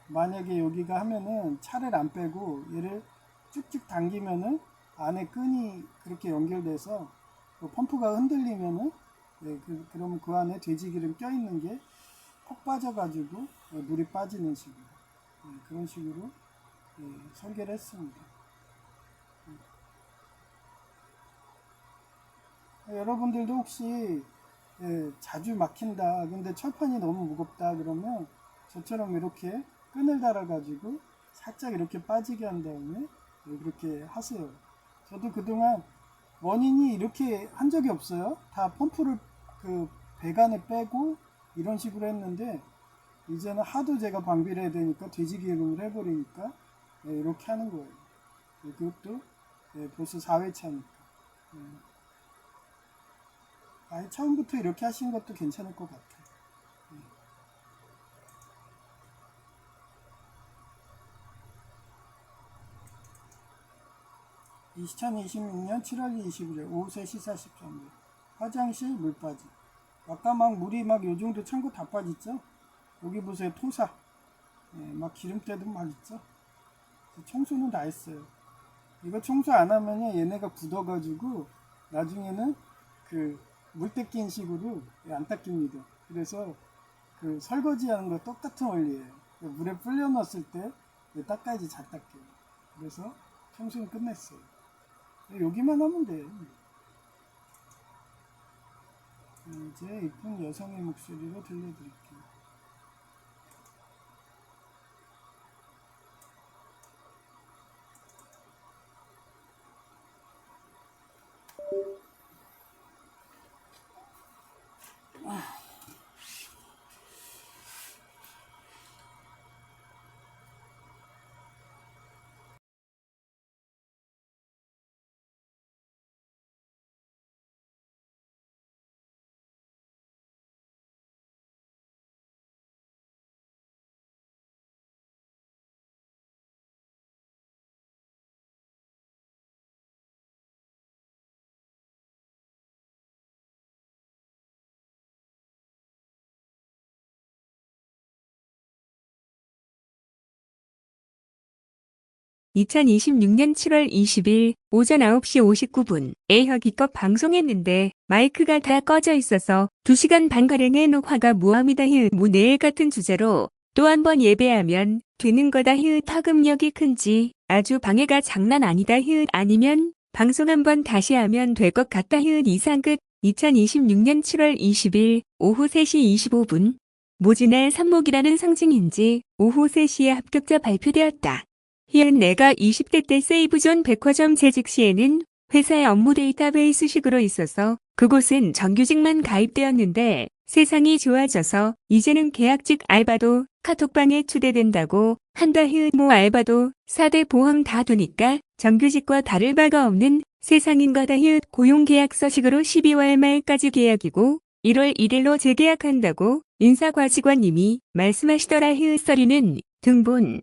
만약에 여기가 하면은 차를 안 빼고 얘를 쭉쭉 당기면은 안에 끈이 그렇게 연결돼서 그 펌프가 흔들리면은 그러면 그 안에 돼지기름 껴있는 게 폭 빠져가지고 물이 빠지는 식으로 그런 식으로 설계를 했습니다. 여러분들도 혹시 자주 막힌다 근데 철판이 너무 무겁다 그러면 저처럼 이렇게 끈을 달아가지고 살짝 이렇게 빠지게 한 다음에 그렇게 하세요. 저도 그동안 원인이 이렇게 한 적이 없어요. 다 펌프를 그 배관에 빼고 이런 식으로 했는데 이제는 하도 제가 방비를 해야 되니까 돼지기름을 해버리니까 이렇게 하는 거예요. 그것도 벌써 4회차니까 아예 처음부터 이렇게 하신 것도 괜찮을 것 같아요. 2026년 7월 21일 오후 3시 40분 화장실 물 빠짐. 아까 막 물이 막 요정도 창고 다 빠졌죠? 여기 보세요. 토사. 막 기름때도 막 있죠? 청소는 다 했어요. 이거 청소 안 하면 얘네가 굳어가지고 나중에는 그 물때 낀 식으로 안 닦입니다. 그래서 그 설거지하는 거 똑같은 원리예요. 물에 불려 넣었을 때 닦아야지 잘 닦여요. 그래서 청소는 끝냈어요. 여기만 하면 돼요. 이제 이쁜 여성의 목소리로 들려드릴게요. 아. 2026년 7월 20일 오전 9시 59분에 혁이껏 방송했는데 마이크가 다 꺼져 있어서 2시간 반가량의 녹화가 무함이다 뭐 내일 같은 주제로 또 한 번 예배하면 되는 거다 파급력이 큰지 아주 방해가 장난 아니다 아니면 방송 한 번 다시 하면 될 것 같다 이상 끝. 2026년 7월 20일 오후 3시 25분 모진의 삽목이라는 상징인지 오후 3시에 합격자 발표되었다. 내가 20대 때 세이브존 백화점 재직 시에는 회사의 업무 데이터베이스식으로 있어서 그곳은 정규직만 가입되었는데 세상이 좋아져서 이제는 계약직 알바도 카톡방에 초대된다고 한다 뭐 알바도 4대 보험 다 되니까 정규직과 다를 바가 없는 세상인 거다 고용계약서식으로 12월 말까지 계약이고 1월 1일로 재계약한다고 인사과직원님이 말씀하시더라 써리는 등본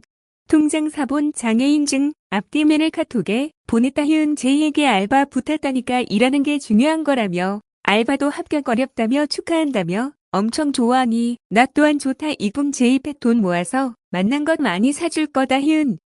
통장 사본 장애인증 앞뒤면을 카톡에 보냈다 제이에게 알바 붙었다니까 일하는 게 중요한 거라며 알바도 합격 어렵다며 축하한다며 엄청 좋아하니 나 또한 좋다 이꿈 제이패 돈 모아서 만난 것 많이 사줄 거다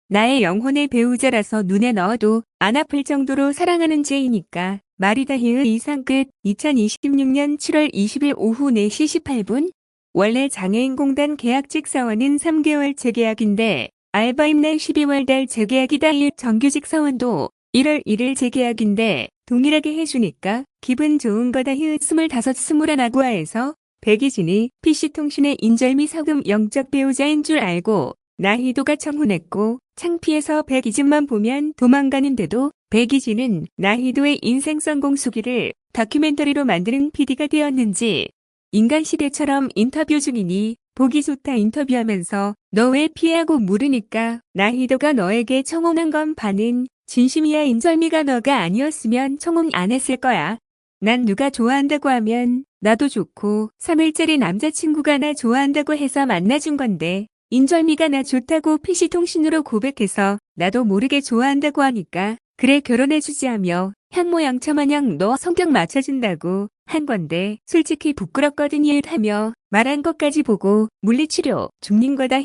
나의 영혼의 배우자라서 눈에 넣어도 안 아플 정도로 사랑하는 제이니까 말이다 이상 끝. 2026년 7월 20일 오후 4시 18분 원래 장애인공단 계약직 사원은 3개월 재계약인데 알바임 날 12월 달 재계약이다. 정규직 사원도 1월 1일 재계약인데 동일하게 해주니까 기분 좋은 거다. 25, 21하고아에서 백이진이 PC통신의 인절미 서금 영적 배우자인 줄 알고 나희도가 청혼했고 창피해서 백이진만 보면 도망가는데도 백이진은 나희도의 인생 성공수기를 다큐멘터리로 만드는 PD가 되었는지 인간시대처럼 인터뷰 중이니 보기 좋다. 인터뷰하면서 너 왜 피하고 물으니까 나희도가 너에게 청혼한 건 반은 진심이야. 인절미가 너가 아니었으면 청혼 안 했을 거야. 난 누가 좋아한다고 하면 나도 좋고 3일짜리 남자친구가 나 좋아한다고 해서 만나준 건데 인절미가 나 좋다고 PC통신으로 고백해서 나도 모르게 좋아한다고 하니까 그래 결혼해주지 하며 현모양처마냥 너 성격 맞춰준다고 한 건데 솔직히 부끄럽거든. 하며 말한 것까지 보고 물리치료 죽는 거다.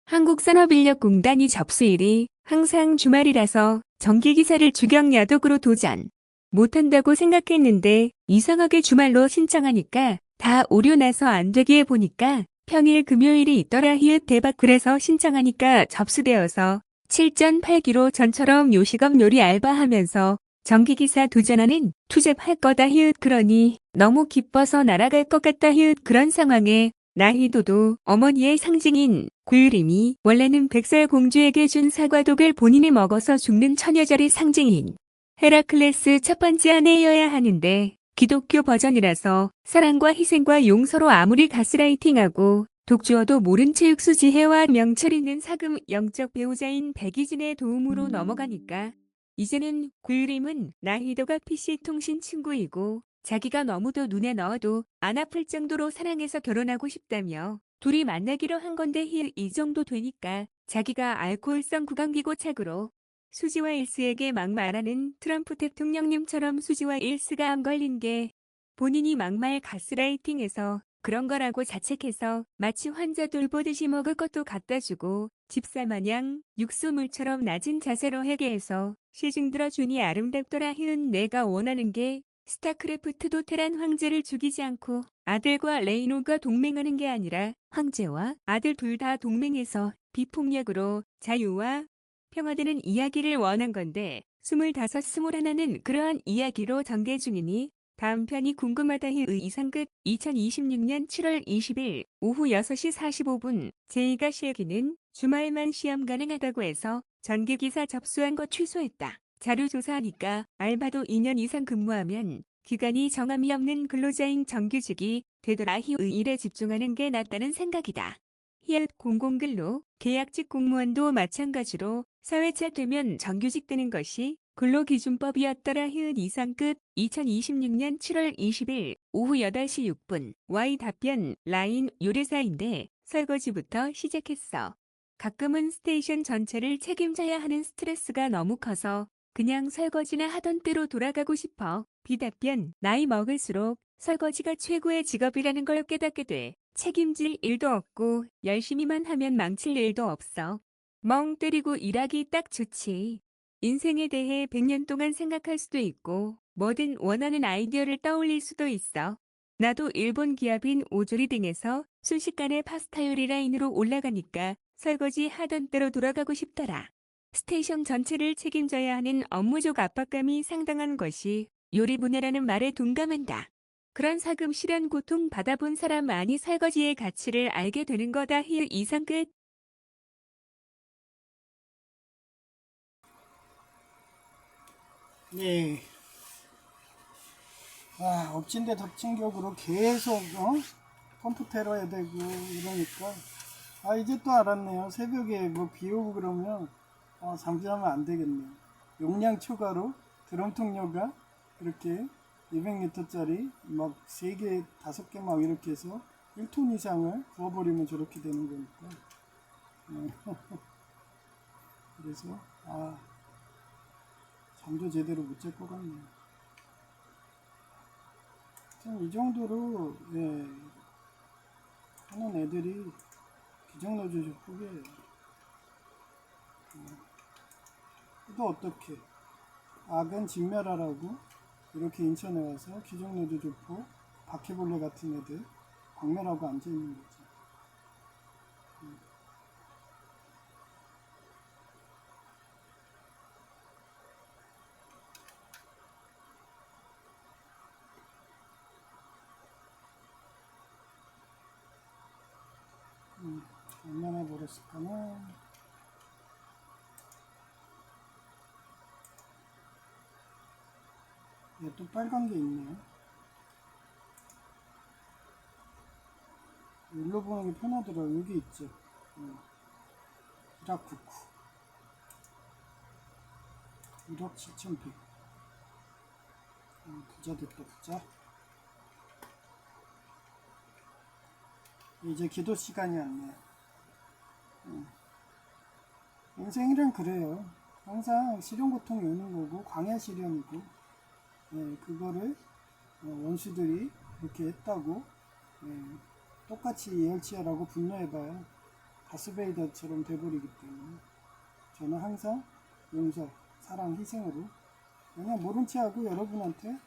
한국산업인력공단이 접수일이 항상 주말이라서 정기기사를 주경야독으로 도전 못한다고 생각했는데 이상하게 주말로 신청하니까 다 오류 나서 안 되게 보니까 평일 금요일이 있더라. 대박. 그래서 신청하니까 접수되어서 7.8kg 전처럼 요식업 요리 알바하면서 정기기사 도전하는 투잡할 거다. 그러니 너무 기뻐서 날아갈 것 같다. 그런 상황에 나희도도 어머니의 상징인 굴림이 원래는 백설공주에게 준 사과독을 본인이 먹어서 죽는 처녀절의 상징인 헤라클레스 첫 번째 아내여야 하는데 기독교 버전이라서 사랑과 희생과 용서로 아무리 가스라이팅하고 독 주어도 모른 채 육수지혜와 명철 있는 사금 영적 배우자인 백이진의 도움으로 넘어가니까 이제는 굴림은 나희도가 PC통신 친구이고 자기가 너무도 눈에 넣어도 안 아플 정도로 사랑해서 결혼하고 싶다며 둘이 만나기로 한 건데 이 정도 되니까 자기가 알코올성 구강기고 착으로 수지와 일스에게 막말하는 트럼프 대통령님처럼 수지와 일스가 안 걸린 게 본인이 막말 가스라이팅해서 그런 거라고 자책해서 마치 환자 돌보듯이 먹을 것도 갖다 주고 집사마냥 육수물처럼 낮은 자세로 회개해서 시중 들어주니 아름답더라. 내가 원하는 게 스타크래프트도 테란 황제를 죽이지 않고 아들과 레이노가 동맹하는 게 아니라 황제와 아들 둘 다 동맹해서 비폭력으로 자유와 평화되는 이야기를 원한 건데 25, 21는 그러한 이야기로 전개 중이니 다음 편이 궁금하다. 이상 끝. 2026년 7월 20일 오후 6시 45분 제이가 실기는 주말만 시험 가능하다고 해서 전기기사 접수한 거 취소했다. 자료 조사하니까 알바도 2년 이상 근무하면 기간이 정함이 없는 근로자인 정규직이 되더라. 일에 집중하는 게 낫다는 생각이다. 공공근로, 계약직 공무원도 마찬가지로 사회차 되면 정규직 되는 것이 근로기준법이었더라. 이상 끝. 2026년 7월 20일 오후 8시 6분 Y 답변 라인 요리사인데 설거지부터 시작했어. 가끔은 스테이션 전체를 책임져야 하는 스트레스가 너무 커서 그냥 설거지나 하던 때로 돌아가고 싶어. B 답변 나이 먹을수록 설거지가 최고의 직업이라는 걸 깨닫게 돼. 책임질 일도 없고 열심히만 하면 망칠 일도 없어. 멍 때리고 일하기 딱 좋지. 인생에 대해 100년 동안 생각할 수도 있고 뭐든 원하는 아이디어를 떠올릴 수도 있어. 나도 일본 기업인 오조리 등에서 순식간에 파스타 요리 라인으로 올라가니까 설거지 하던 대로 돌아가고 싶더라. 스테이션 전체를 책임져야 하는 업무적 압박감이 상당한 것이 요리 분야라는 말에 동감한다. 그런 사금 실현 고통 받아본 사람만이 설거지의 가치를 알게 되는 거다. 이상 끝. 네. 아, 엎친 데 덮친 격으로 계속 펌프 테러 해야 되고 이러니까 아, 이제 또 알았네요. 새벽에 뭐 비 오고 그러면 잠자면 안 되겠네요. 용량 추가로 드럼통료가 이렇게 200리터짜리 막 3개, 5개 막 이렇게 해서 1톤 이상을 부어버리면 저렇게 되는 거니까. 네. 그래서 잠도 제대로 못 잘 것 같네요. 참 이 정도로 하는 애들이 기정노조 조폭이에요. 또 어떻게 악은 진멸하라고 이렇게 인천에 와서 기정노조 조폭 바퀴벌레 같은 애들 박멸하고 앉아있는 거죠. 얼마나 벌었을까나. 얘 또 빨간 게 있네. 일로 보는 게 편하더라. 여기 있죠. 1억 99, 1억 7100. 부자 됐다, 부자. 이제 기도 시간이 왔네. 인생이란 그래요. 항상 시련 고통이 오는 거고, 광야 시련이고, 그거를 원수들이 이렇게 했다고 똑같이 예열치하라고 분노해봐야 다스베이더처럼 돼버리기 때문에 저는 항상 용서, 사랑, 희생으로 그냥 모른 체 하고 여러분한테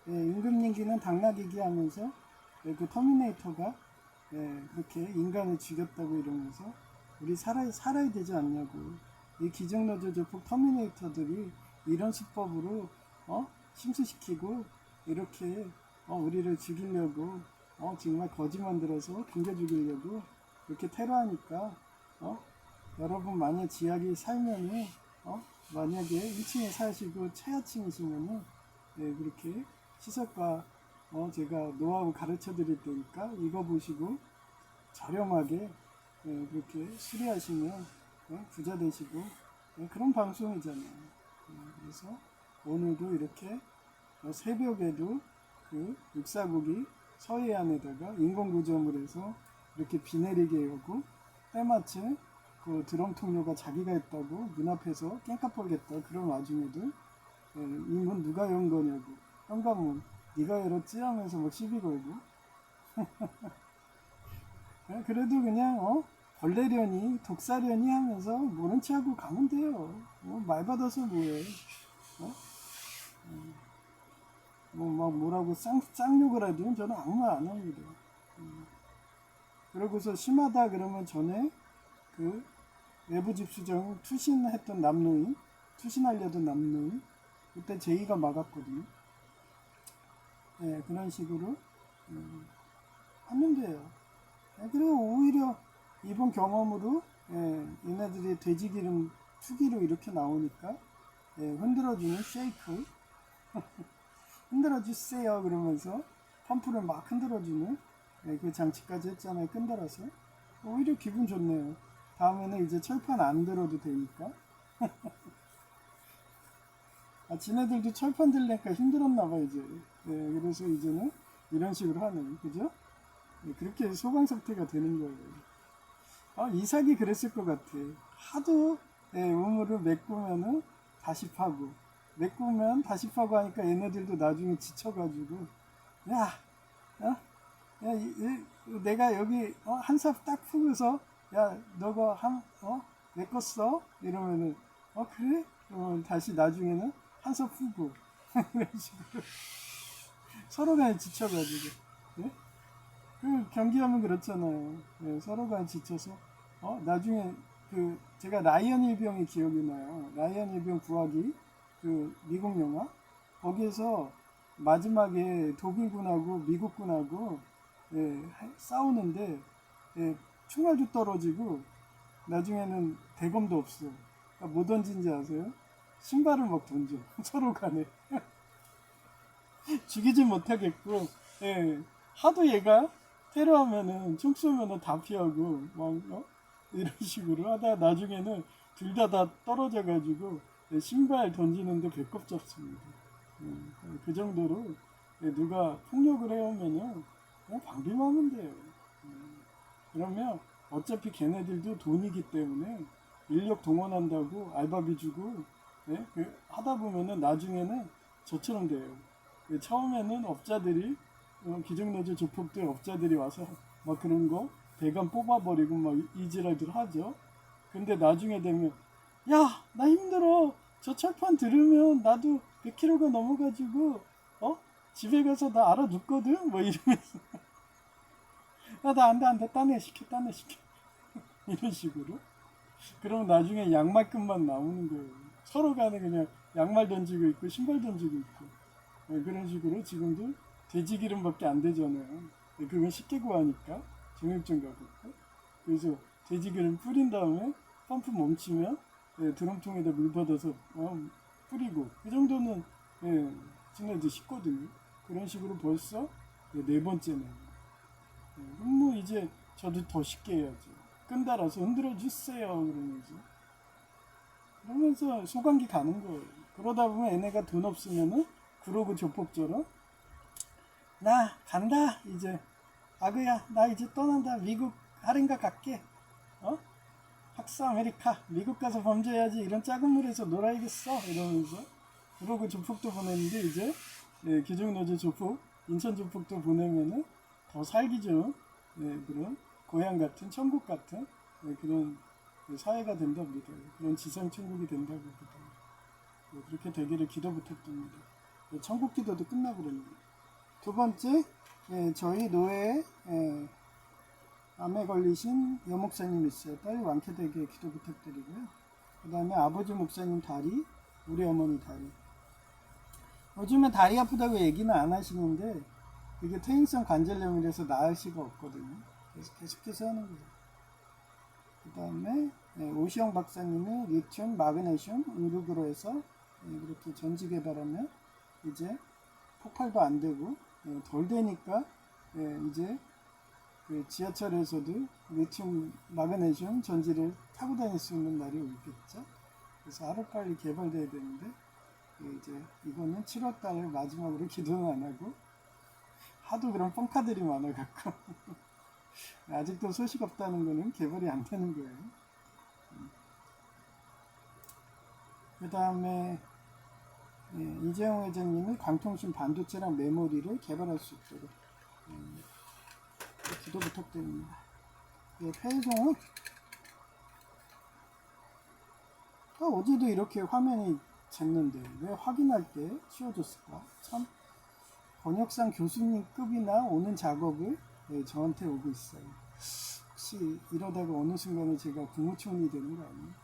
임금님기는 당나귀기 하면서 그 터미네이터가 그렇게 인간을 죽였다고 이러면서 우리 살아야 되지 않냐고. 이 기정노조 조폭 터미네이터들이 이런 수법으로 심수시키고 이렇게 우리를 죽이려고 정말 거짓 만들어서 굶겨 죽이려고 이렇게 테러하니까 여러분 만약 지하기 살면은 만약에 1층에 사시고 최하층이시면은 그렇게 시설과 제가 노하우 가르쳐 드릴 테니까 이거 보시고 저렴하게 그렇게 수리하시면 부자 되시고 그런 방송이잖아요. 그래서 오늘도 이렇게 새벽에도 그 육사국이 서해안에다가 인공구조물 해서 이렇게 비 내리게 오고 때마침 그 드럼 통로가 자기가 했다고 문 앞에서 깽까벌겠다 그런 와중에도 이 문 누가 연 거냐고 현관문 네가 열었지 하면서 막 시비 걸고 그래도 그냥 벌레려니 독사려니 하면서 모른 체 하고 가면 돼요. 말 받아서 뭐해. 막 뭐라고 쌍욕을 하든 저는 아무 말 안 합니다. 그러고서 심하다 그러면 전에 그 외부 집수정 투신했던 남노인, 투신하려던 남노인, 그때 제의가 막았거든요. 그런 식으로 하면 돼요. 그리고 오히려 이번 경험으로 얘네들이 돼지기름 투기로 이렇게 나오니까 흔들어주는 쉐이크 흔들어주세요 그러면서 펌프를 막 흔들어주는 그 장치까지 했잖아요. 끈달아서 오히려 기분 좋네요. 다음에는 이제 철판 안 들어도 되니까. 지네들도 철판 들려니까 힘들었나봐 이제. 그래서 이제는 이런 식으로 하는 그죠? 그렇게 소강 상태가 되는 거예요. 이삭이 그랬을 것 같아. 하도 우물을 메꾸면은 다시 파고 메꾸면 다시 파고 하니까 얘네들도 나중에 지쳐가지고 야, 내가 여기 한삽 딱 푸고서 야 너가 메꿨어 이러면은 그래? 그러면 다시 나중에는 한삽 푸고 이런 식으로 서로 간에 지쳐가지고 그 경기하면 그렇잖아요. 서로 간에 지쳐서 나중에 그 제가 라이언 일병이 기억이 나요. 라이언 일병 구하기 그 미국 영화 거기에서 마지막에 독일군하고 미국군하고 싸우는데 총알도 떨어지고 나중에는 대검도 없어. 그러니까 뭐 던진지 아세요? 신발을 막 던져 서로 간에 죽이지 못하겠고 하도 얘가 테러하면은 총 쏘면은 다 피하고 막 이런 식으로 하다 나중에는 둘 다 떨어져 가지고 신발 던지는데 배꼽 잡습니다. 그 정도로 누가 폭력을 해오면은 그냥 방비하면 돼요. 그러면 어차피 걔네들도 돈이기 때문에 인력 동원한다고 알바비 주고 하다 보면은 나중에는 저처럼 돼요. 처음에는 업자들이 기정노조 조폭들 업자들이 와서 막 그런 거 대감 뽑아버리고 막 이지랄들 하죠. 근데 나중에 되면 야 나 힘들어 저 철판 들으면 나도 100kg가 넘어가지고 집에 가서 나 알아눕거든 뭐 이러면서 나 안돼 딴 애 시켜 이런 식으로 그럼 나중에 양말끈만 나오는 거예요. 서로 간에 그냥 양말 던지고 있고 신발 던지고 있고 그런 식으로 지금도 돼지기름밖에 안 되잖아요. 그건 쉽게 구하니까 정육점 가고 그래서 돼지기름 뿌린 다음에 펌프 멈추면 드럼통에다 물 받아서 뿌리고 그 정도는 지네도 쉽거든요. 그런 식으로 벌써 네 번째네. 그럼 뭐 이제 저도 더 쉽게 해야죠. 끈 달아서 흔들어 주세요 그러면서 소강기 가는 거예요. 그러다 보면 얘네가 돈 없으면은 그러고 조폭처럼 나 간다 이제 아그야 나 이제 떠난다 미국 할인가 갈게 학사 아메리카 미국 가서 범죄해야지 이런 작은 물에서 놀아야겠어 이러면서 그러고 조폭도 보냈는데 이제 기종노조 조폭 인천 조폭도 보내면은 더 살기 좋은 그런 고향 같은 천국 같은 그런 사회가 된답니다. 그런 지상 천국이 된답니다. 그렇게 되기를 기도 부탁드립니다. 천국 기도도 끝나버렸네요. 두 번째, 저희 노예에 암에 걸리신 여목사님 있어요. 빨리 완쾌되게 기도 부탁드리고요. 그 다음에 아버지 목사님 다리, 우리 어머니 다리. 요즘에 다리 아프다고 얘기는 안 하시는데 이게 퇴행성 관절염이라서 나을 수가 없거든요. 그래서 계속해서 하는 거예요. 그 다음에 오시영 박사님이 리튬, 마그네슘, 응급으로 해서 이렇게 전지 개발하면 이제 폭발도 안 되고 덜 되니까 이제 그 지하철에서도 리튬, 마그네슘 전지를 타고 다닐 수 있는 날이 오겠죠. 그래서 하루빨리 개발돼야 되는데 이제 이거는 7월달 마지막으로 기도는 안 하고 하도 그런 뻥카들이 많아갖고 아직도 소식 없다는 거는 개발이 안 되는 거예요. 그 다음에 이재용 회장님이 광통신 반도체랑 메모리를 개발할 수 있도록 기도 부탁드립니다. 회의송은 어제도 이렇게 화면이 쟀는데 왜 확인할 때 치워줬을까? 참 번역상 교수님급이나 오는 작업을 저한테 오고 있어요. 혹시 이러다가 어느 순간에 제가 국무총리 되는 거 아니에요?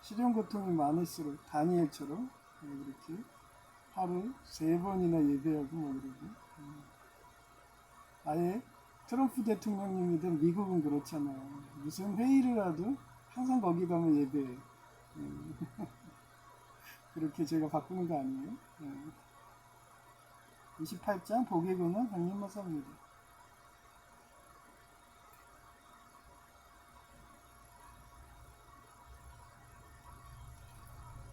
실현 고통이 많을수록 다니엘처럼 이렇게 하루 3번이나 예배하고 뭐 그러고 아예 트럼프 대통령님이든 미국은 그렇잖아요. 무슨 회의를 하도 항상 거기 가면 예배해. 그렇게 제가 바꾸는 거 아니에요? 28장 복의군은 강림마사입니다.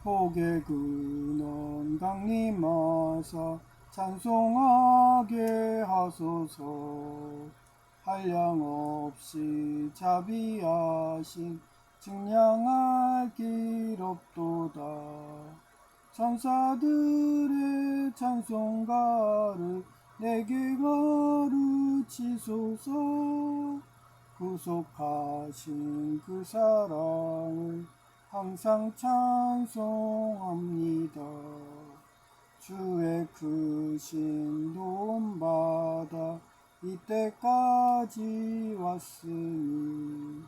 복의군은 강림마사 찬송하게 하소서. 한량없이 자비하신 증량할 길 없도다. 천사들의 찬송가를 내게 가르치소서. 구속하신 그 사랑을 항상 찬송합니다. 주의 크신 도움받아 이때까지 왔으니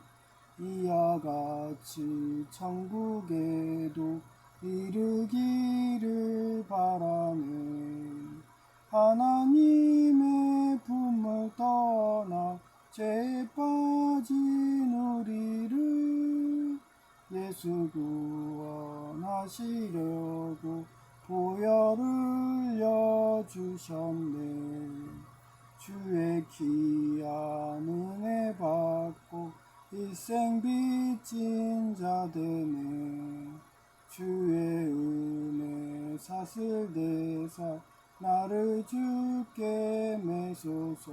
이와 같이 천국에도 이르기를 바라네. 하나님의 품을 떠나 죄에 빠진 우리를 예수 구원하시려고 보혈을 흘려주셨네. 주의 귀한 은혜 받고 일생 빚진 자 되네. 주의 은혜 사슬대사 나를 주께 매소서.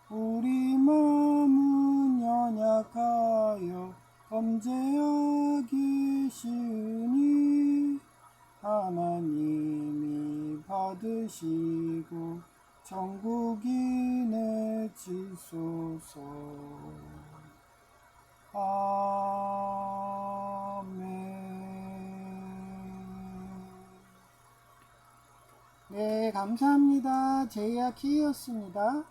우리 마음은 연약하여 범죄하기 쉬우니 하나님이 받으시고 천국이 내치소서. 아멘. 네, 감사합니다. 제이아키였습니다.